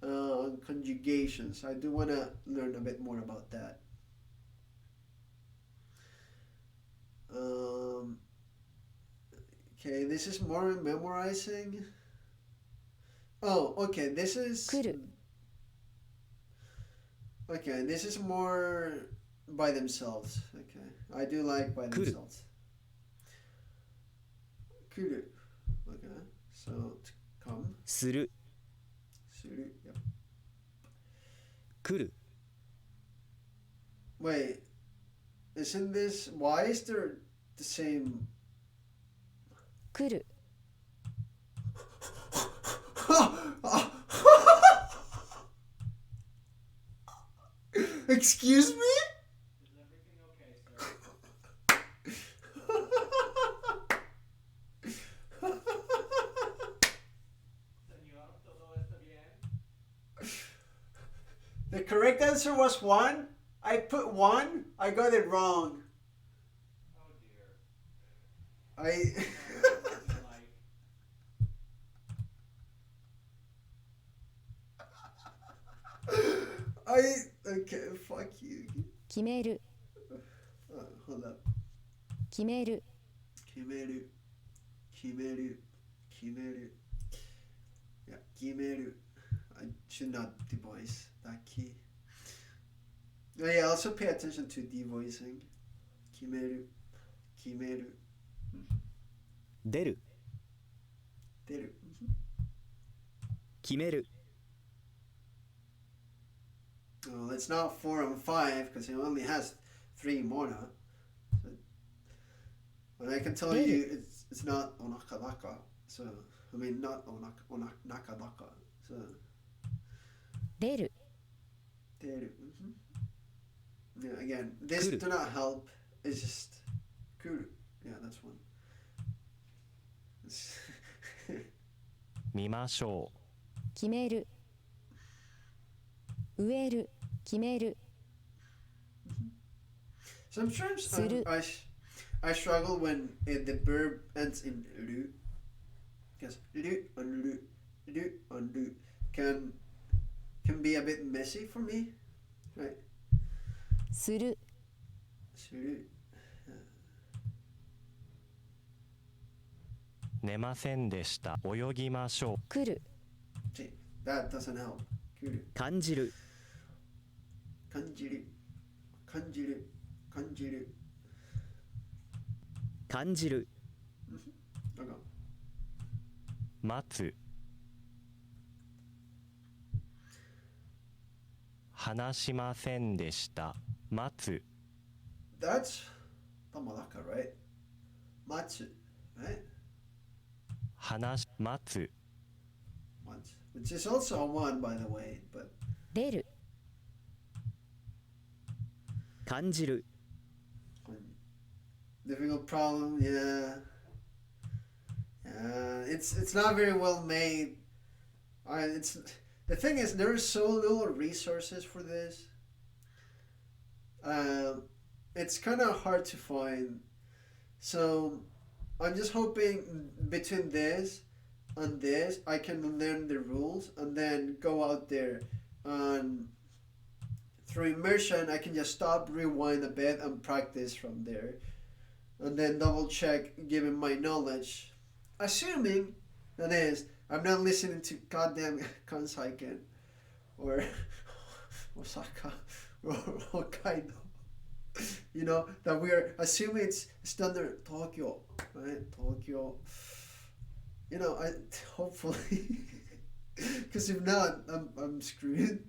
conjugations. I do want to learn a bit more about that. Okay, this is more memorizing. Oh, okay, this is... 来る Okay, this is more by themselves. Okay, I do like by 来る themselves. Kuru. Okay, so to come. する Suru. Yep. 来る Wait, isn't this... Why is there the same... 来る Excuse me? Is everything okay, sir? Señor, ¿todo está bien? The correct answer was 1. I put 1. I got it wrong. Oh dear. I... Like, Okay, fuck you. 決める Hold up. 決める Kimeru. Kimeru. Kimeru. Yeah, kimeru. I should not devoice that key. Oh, yeah, also pay attention to devoicing. Kimeru. Kimeru. 出る Deru. 決める Well, it's not 4 and 5 because it only has 3 mona. But I can tell you it's not onakadaka. So, I mean, not onakadaka. So, 出る deru. Yeah, again, this Kuru. do not help. It's just kuru. Yeah, that's one. 見ましょ決める植える決める Sometimes Suru. I struggle when the verb ends in ru. Because ru and ru can be a bit messy for me, right? する Suru. う寝ませんでした泳ぎましょ来る See, that doesn't help. Kuru. 感じる Kanjiru. Kanjiru. Kanjiru. 感じる Okay. 待つ話しませんでした待つ That's tamalaka, right? Matsu, right? 待つ Matsu. Which is also a one, by the way, but 出る 感じる difficult problem, yeah. It's not very well made. It's the thing is there are so little resources for this. It's kind of hard to find. So I'm just hoping between this and this I can learn the rules and then go out there and through immersion I can just stop, rewind a bit and practice from there. And then double check given my knowledge. Assuming, that is, I'm not listening to goddamn Kansaiken or Osaka or Hokkaido. You know, that we're assuming it's standard Tokyo, right? Tokyo. You know, I hopefully, because if not, I'm screwed.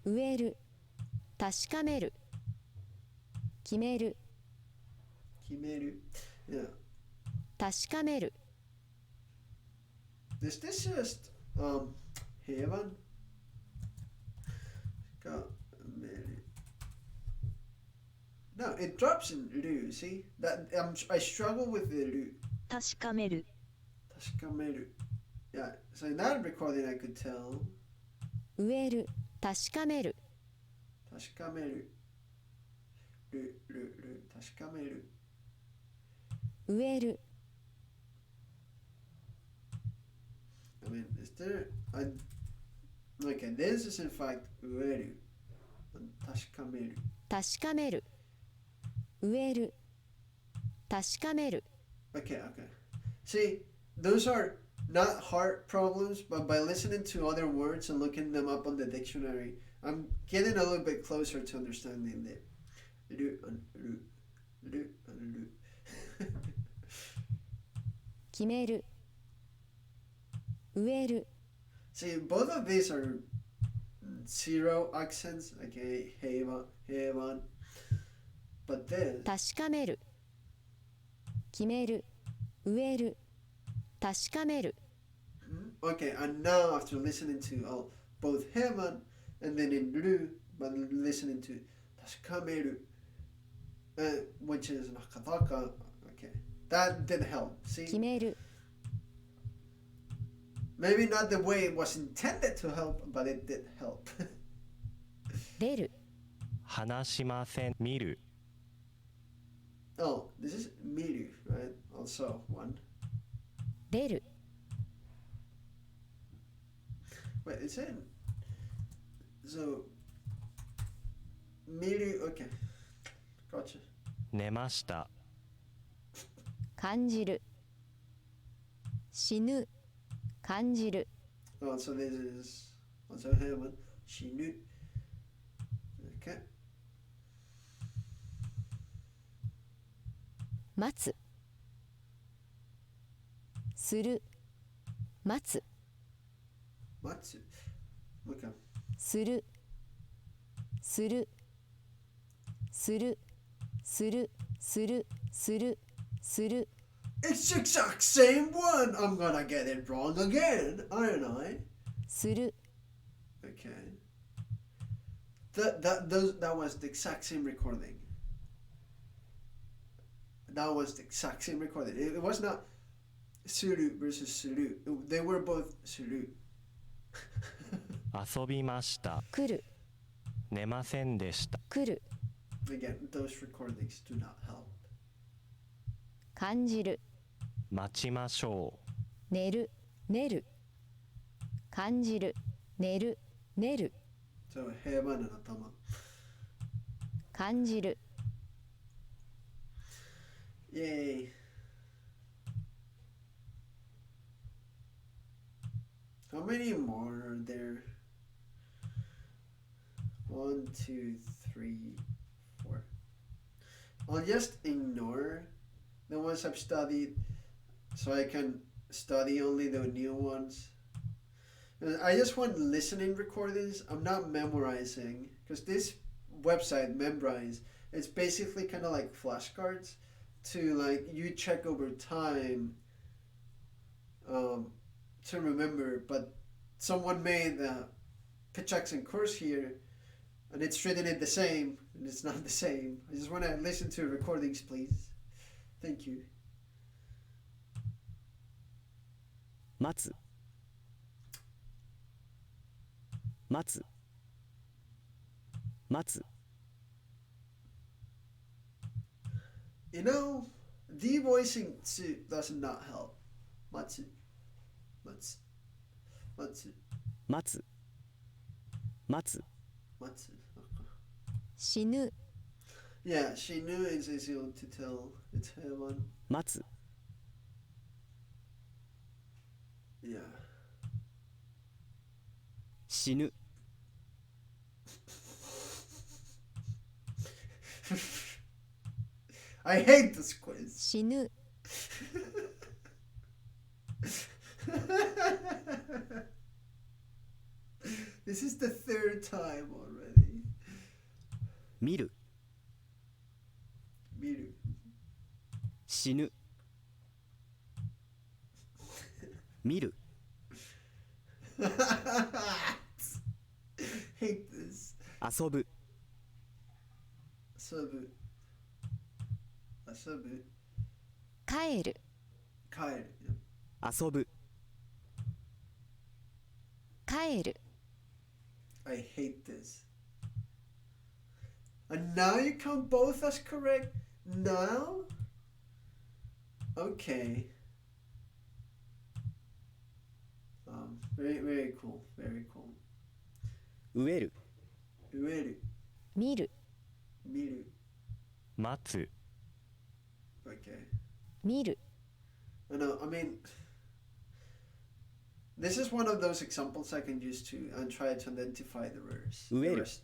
植える確かめる決める Kimeru. Yeah. 確かめる Is this just Heaven? Kameru. No, it drops in Ru, see? That I struggle with the Ru. 確かめる Tashikameru. Yeah, so in that recording I could tell. 植える確かめる Tashikameru. Ru. Tashikameru. 植える I mean, is there... Okay, this is in fact Ueru. And Tashikameru. 確かめる植える確かめる Okay. See, those are not hard problems, but by listening to other words and looking them up on the dictionary, I'm getting a little bit closer to understanding the Ru and Ru. Ru and Ru. 決める植える See, both of these are zero accents, okay, Heivan. But this, 確かめる決める植える確かめる okay, and now after listening to both Heivan and then in Ru, but listening to Tashikameru, which is Nakataka, okay, that did help. 決 See, める maybe not the way it was intended to help, but it did help. 出る話しません見る Oh, this is Miru, right? Also one. 出る Wait, it's in. So, Miru, okay. Gotcha. 寝ました 感じる死ぬ感じる Oh, so this is also him. Shinu. Okay. 待つする待つ Matsu. Okay. するするするするするするする It's the exact same one! I'm gonna get it wrong again, aren't I? する Okay. That was the exact same recording. That was the exact same recording. It was not Suru versus Suru. They were both Suru. 遊びました来る寝ませんでした来る Again, those recordings do not help. 感じる待ちましょ寝る寝る感じる寝る寝る So, Heivan and Atama. 感じる Yay. How many more are there? 1, 2, 3, 4. I'll just ignore the ones I've studied, so I can study only the new ones. I just want listening recordings. I'm not memorizing because this website, Memrise, it's basically kind of like flashcards to like you check over time to remember. But someone made a pitch accent course here, and it's treating it the same, and it's not the same. I just want to listen to recordings, please. Thank you. 待つ待つ待つ You know, devoicing does not help. Matsu. Matsu. Matsu. 待つ待つ Matsu. 死ぬ Yeah, Shinu is easy to tell. It's heaven. 待つ Yeah. 死ぬ I hate this quiz. 死ぬ This is the third time already. 見る Miru. 死ぬ見る Hate this. 遊ぶ Asabu. Asabu. 帰る Kaeru. 遊ぶ 帰る I hate this. And now you count both as correct? Now? Okay. Very, very cool. Very cool. 植える Ueru. 見る Miru. 待つ Okay. 見る I know, I mean, this is one of those examples I can use to and try to identify the words. The Ueru. rest.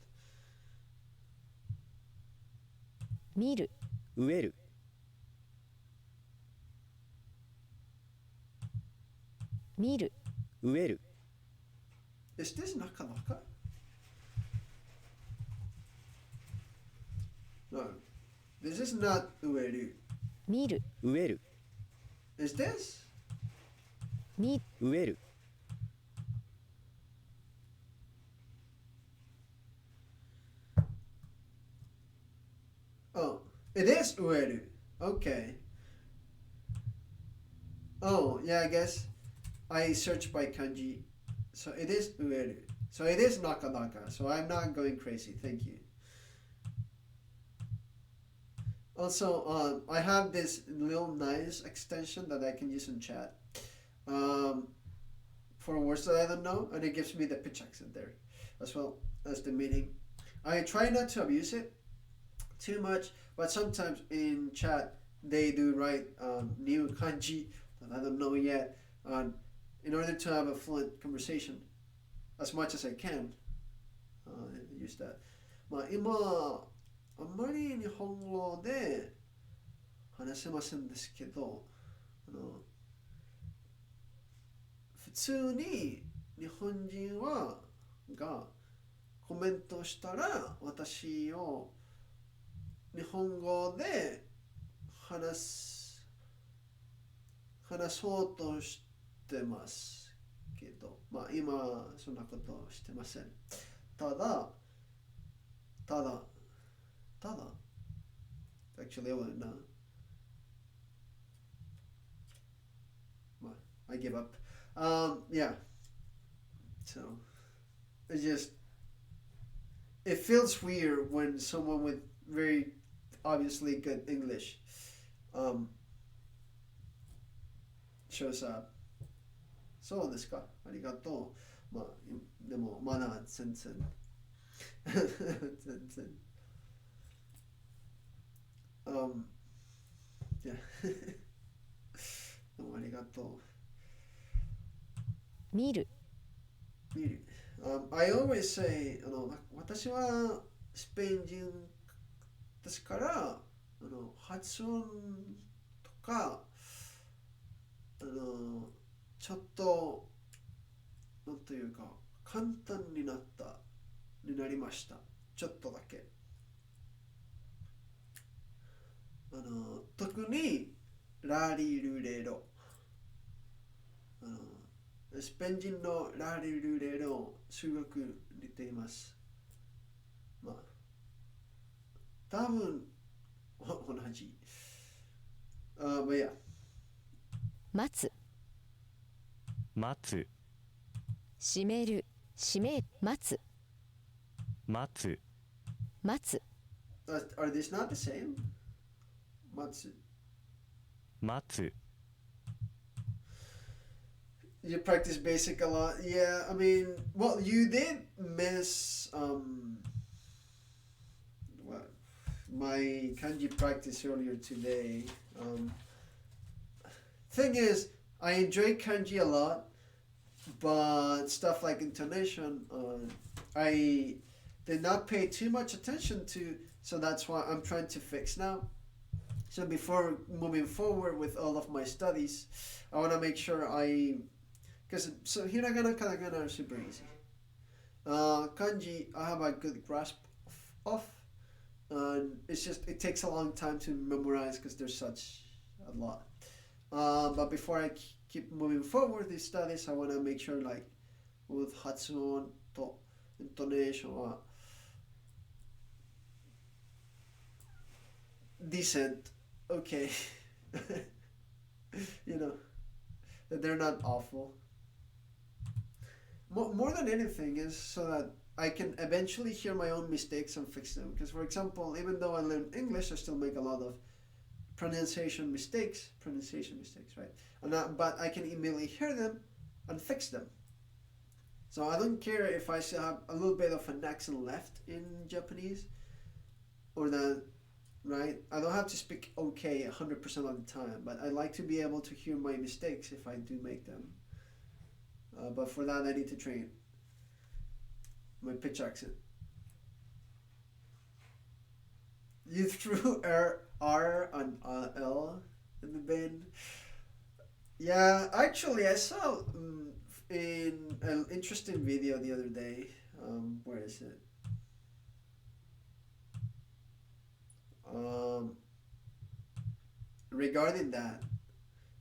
見る 植える 見る 植える Is this nakanaka? No. This is not ueru. 見る 植える Is this? 見植える Oh, it is ueru. Okay. Oh, yeah, I guess I searched by kanji. So it is ueru. So it is nakanaka. So I'm not going crazy. Thank you. Also, I have this little nice extension that I can use in chat for words that I don't know, and it gives me the pitch accent there as well as the meaning. I try not to abuse it too much, but sometimes in chat they do write new kanji that I don't know yet, in order to have a fluent conversation as much as I can. Use that. まあ今あんまり日本語で話せませんですけど、普通に日本人がコメントしたら私を日本語で話そうとしてますけど、まあ今そんなことしてません。ただ actually I wouldn't know. Well, I give up. Yeah. So it feels weird when someone with very obviously good English shows up. そうですか。ありがとう。まあでもまだ全然全然。Yeah. どうもありがと見るう。見る。I always say 私はスペイン人ですから発音とがちょっとなんというか簡単になりました。ちょっとだけ特にラリルレロスペイン人のラリルレロすごく似ています。まあ多分同じ。まあいや。待つ待つ閉める閉め待つ待つ待つ Are these not the same? 待つ。待つ You practice basic a lot. Yeah, I mean, well, you did miss what my kanji practice earlier today. Thing is, I enjoy kanji a lot, but stuff like intonation, I did not pay too much attention to, so that's why I'm trying to fix now. So before moving forward with all of my studies, I want to make sure because so hiragana, katakana are super easy. Kanji, I have a good grasp of, and it takes a long time to memorize because there's such a lot. But before I keep moving forward with these studies, I want to make sure like with hatsuon to intonation decent, okay. That they're not awful. More than anything is so that I can eventually hear my own mistakes and fix them. Because for example, even though I learn English, I still make a lot of pronunciation mistakes, right? But I can immediately hear them and fix them. So I don't care if I still have a little bit of an accent left in Japanese, or that, right? I don't have to speak okay 100% of the time, but I like to be able to hear my mistakes if I do make them. But for that, I need to train my pitch accent. You threw R and L in the bin. Yeah, actually, I saw in an interesting video the other day. Where is it? Regarding that,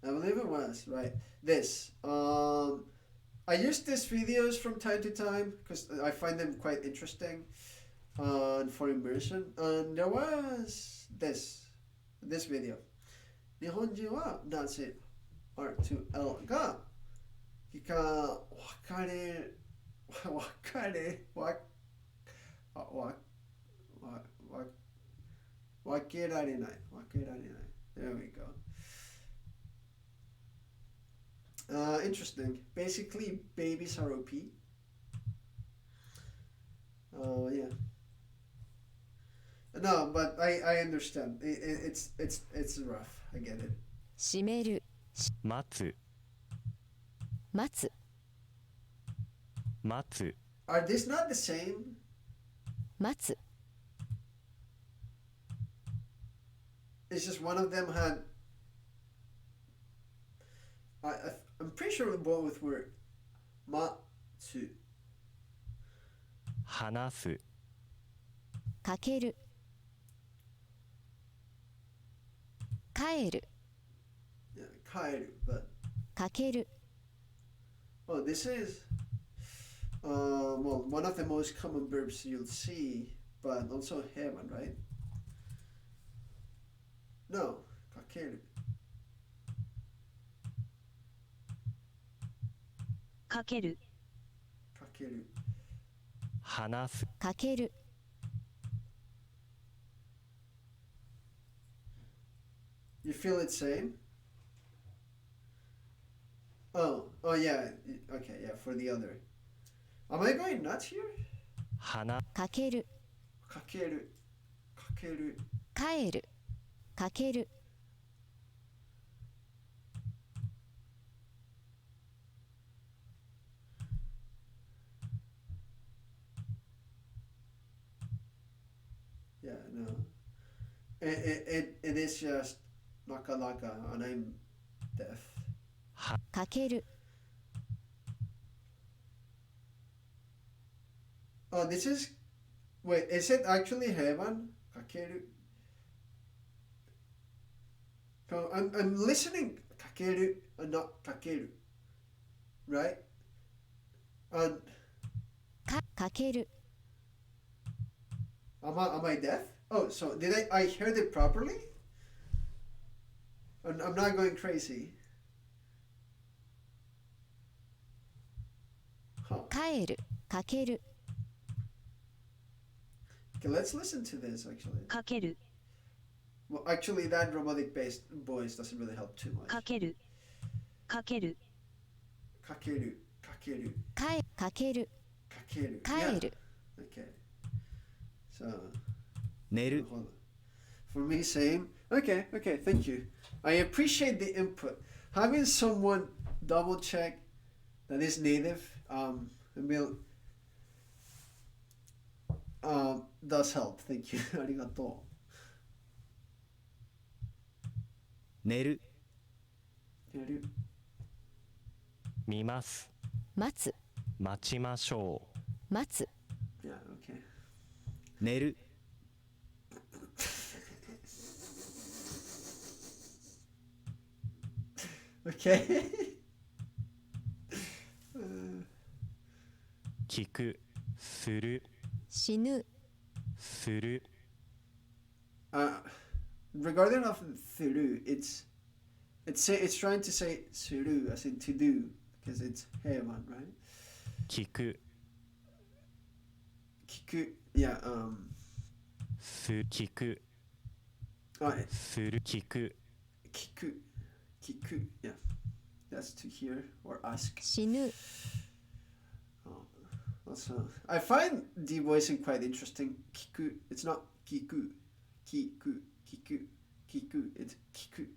I believe it was right. This. I use these videos from time to time because I find them quite interesting. For immersion, and there was this video. 日本人はなぜ R to L が分けられない。There we go. Interesting. Basically, babies are OP. Yeah. No, but I understand. It's rough. I get it. 閉める待つ待つ待つ Are these not the same? 待つ It's just one of them had. I'm pretty sure both were matsu. 話すかける帰る Yeah, kaeru, but かける well, this is well, one of the most common verbs you'll see, but also heaven, right? No, kakeru. かける Kakeru. 話すかける You feel it same? Oh, yeah. Okay, yeah, for the other. Am I going nuts here? 話かける Kakeru. Kakeru. 帰るかける Yeah, no. It is just nakalaka, and I'm deaf. かける Oh, this is. Wait, is it actually heaven? Kakeru. I'm listening kakeru and not kakeru. Right? And かける am I deaf? Oh, so did I heard it properly? And I'm not going crazy. Huh. 帰るかける Okay, let's listen to this actually. かける Well, actually, that robotic based voice doesn't really help too much. かけるかける Kakeru, kakeru, かける kakeru. 帰る Okay. So, 寝る hold on. For me, same. Okay, thank you. I appreciate the input. Having someone double check that is native, will, does help. Thank you. ありがと寝るう。寝る。見ます待つ待ちましょ待つ Yeah, okay. 寝る Okay. う聞くする死ぬする Regarding of through, it's trying to say suru as in to do because it's heaven, right? 聞く Kiku, yeah. す聞く Oh, する聞く kiku, yeah. That's to hear or ask. 死ぬ Also, I find devoicing quite interesting. Kiku, it's not kiku, kiku. It's kiku.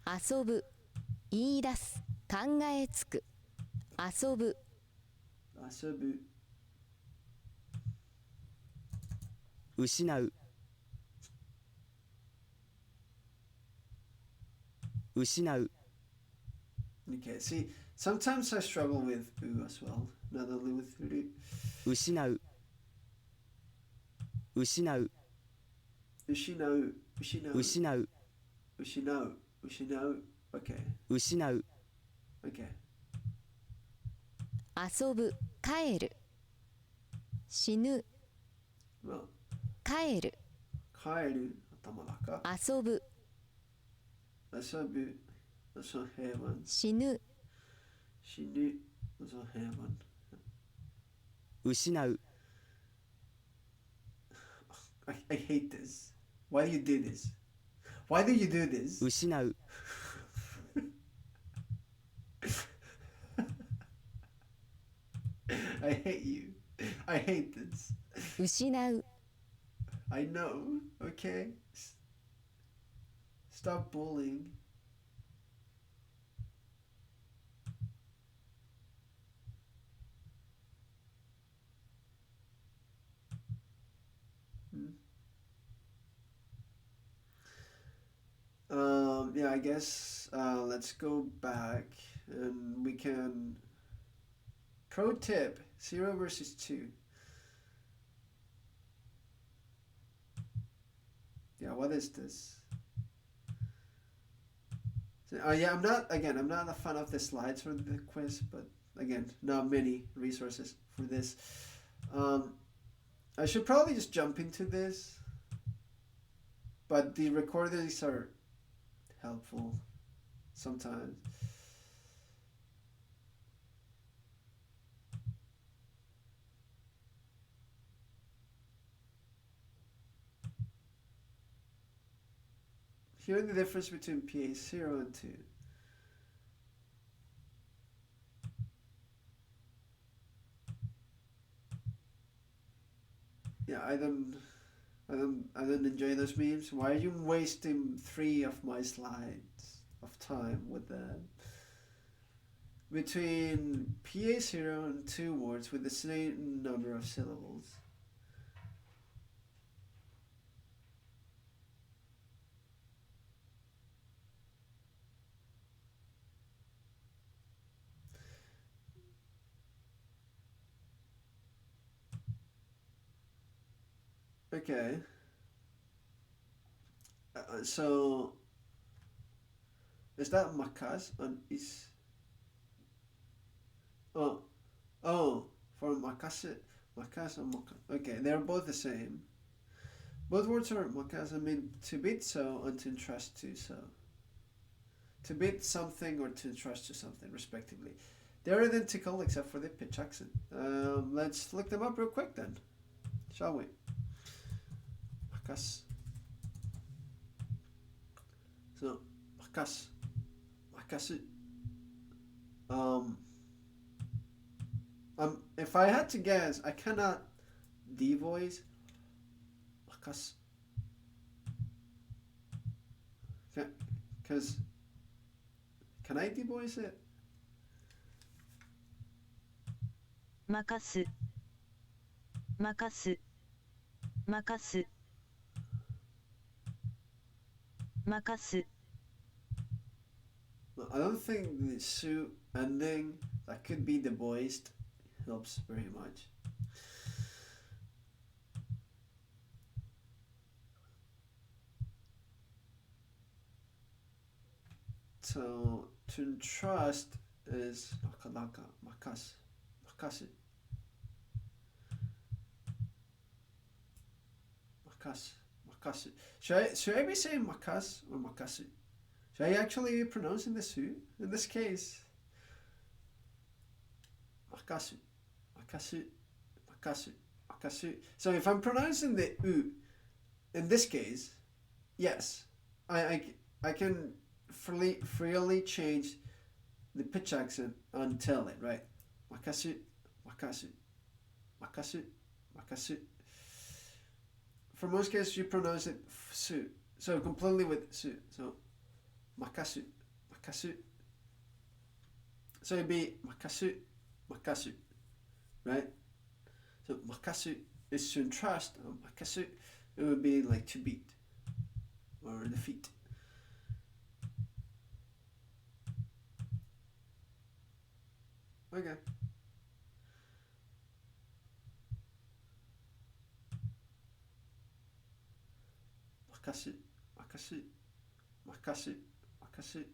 遊ぶ言い出す考えつく遊ぶ Asobu. 失う失う Okay, see, sometimes I struggle with u as well, not only with uru. 失う失う Ushinau. 失う Okay, 失う okay. 遊ぶ帰る死ぬ Well, 帰る kaeru, atamaraka. 遊ぶ Asobu, that's on heaven. 死ぬ Shinu, that's on heaven. 失う I hate this. Why do you do this? Why do you do this? 失う I hate you. I hate this. 失う I know, okay? Stop bullying. Yeah, I guess let's go back and we can. Pro tip 0 versus 2. Yeah, what is this? So, yeah, I'm not a fan of the slides for the quiz, but again, not many resources for this. I should probably just jump into this, but the recordings are helpful sometimes. Here the difference between PA 0 and 2. Yeah, I don't enjoy those memes. Why are you wasting 3 of my slides of time with that? Between PA 0 and 2 words with the same number of syllables. Okay. So is that makas and is? Oh, oh, for makas, makas and makas. Okay, they're both the same. Both words are makas. I mean to beat so and to entrust to so. To beat something or to entrust to something, respectively. They're identical except for the pitch accent. Let's look them up real quick then, shall we? Makas. So, makas. Makasu. Um, if I had to guess, I cannot devoice makas. Because, can I devoice it? 任す任す任す任す Well, I don't think the su ending that could be devoiced helps very much. So to entrust is nakanaka, makas, makasu. Makas, makasu. Should I be saying makas or makasu? Should I actually be pronouncing the su in this case? Makasu, makasu, makasu, makasu. So if I'm pronouncing the u in this case, yes, I can freely change the pitch accent and tell it, right? Makasu, makasu, makasu, makasu. For most cases, you pronounce it su, so completely with su. So makasu, makasu. So it'd be makasu, makasu, right? So makasu is to entrust, and makasu it would be like to beat or defeat. Okay. Makasu, makasu, makasu, makasu.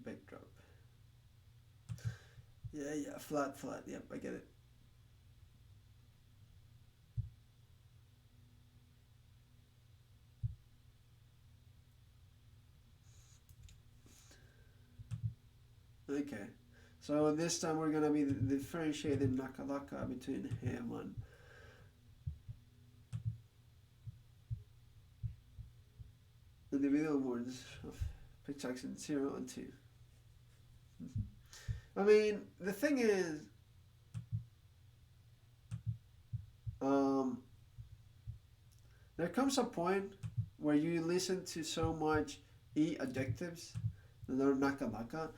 Big drop. Yeah, flat. Yep, I get it. Okay, so this time we're gonna be differentiating nakalaka between him and individual words of pitch accent 0 and 2. I mean, the thing is, there comes a point where you listen to so much e adjectives that are nakalaka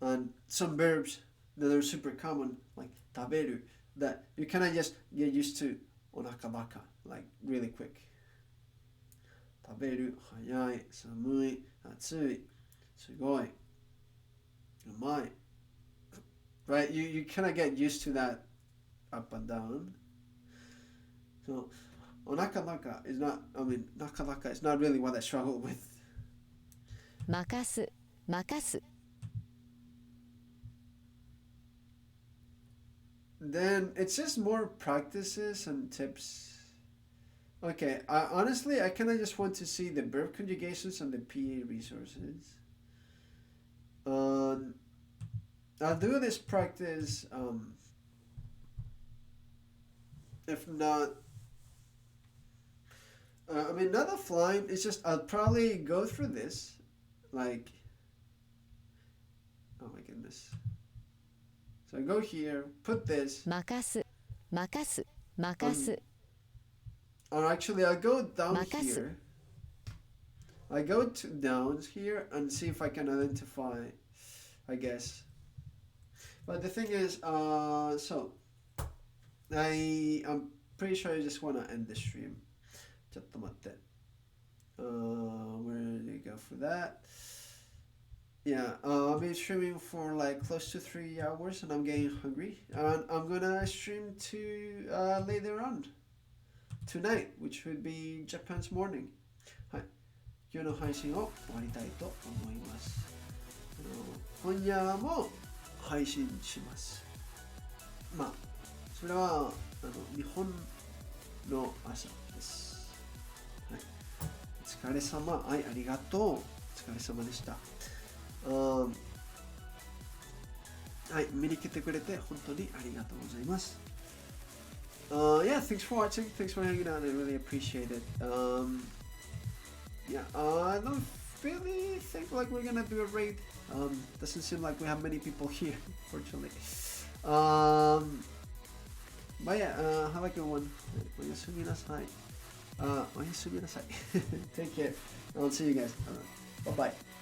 and some verbs that are super common like taberu that you kind of just get used to onakalaka like really quick. Taberu, hayai, samui, atsui, sugoi, umai. Right, you kind of get used to that up and down. So onakalaka is not, nakalaka is not really what I struggle with. 任す任す Then it's just more practices and tips. Okay, honestly, I kind of just want to see the verb conjugations and the PA resources. I'll do this practice. If not, not offline. It's just I'll probably go through this, like. Oh my goodness. So I go here, put this. 任す任す任す Or actually, I'll go down Makasu. here. I go to down here and see if I can identify, I guess. But the thing is, so I'm pretty sure I just want to end the stream. ちょっと待って. Where do you go for that? Yeah, I've been streaming for like close to 3 hours and I'm getting hungry. And I'm gonna stream to later on tonight, which would be Japan's morning. はい。今日の配信を終わりたいと思います。今夜も配信します。まあ、それは日本の朝です。はい。お疲れ様。はい、ありがとう。お疲れ様でした。はい、見に来てくれて本当にありがとうございます。Yeah, thanks for watching. Thanks for hanging out. I really appreciate it. Yeah, I don't really think like we're gonna do a raid. Doesn't seem like we have many people here, fortunately. But yeah, have a good one. おやすみなさい。おやすみなさい。Take care. I'll see you guys. Bye bye.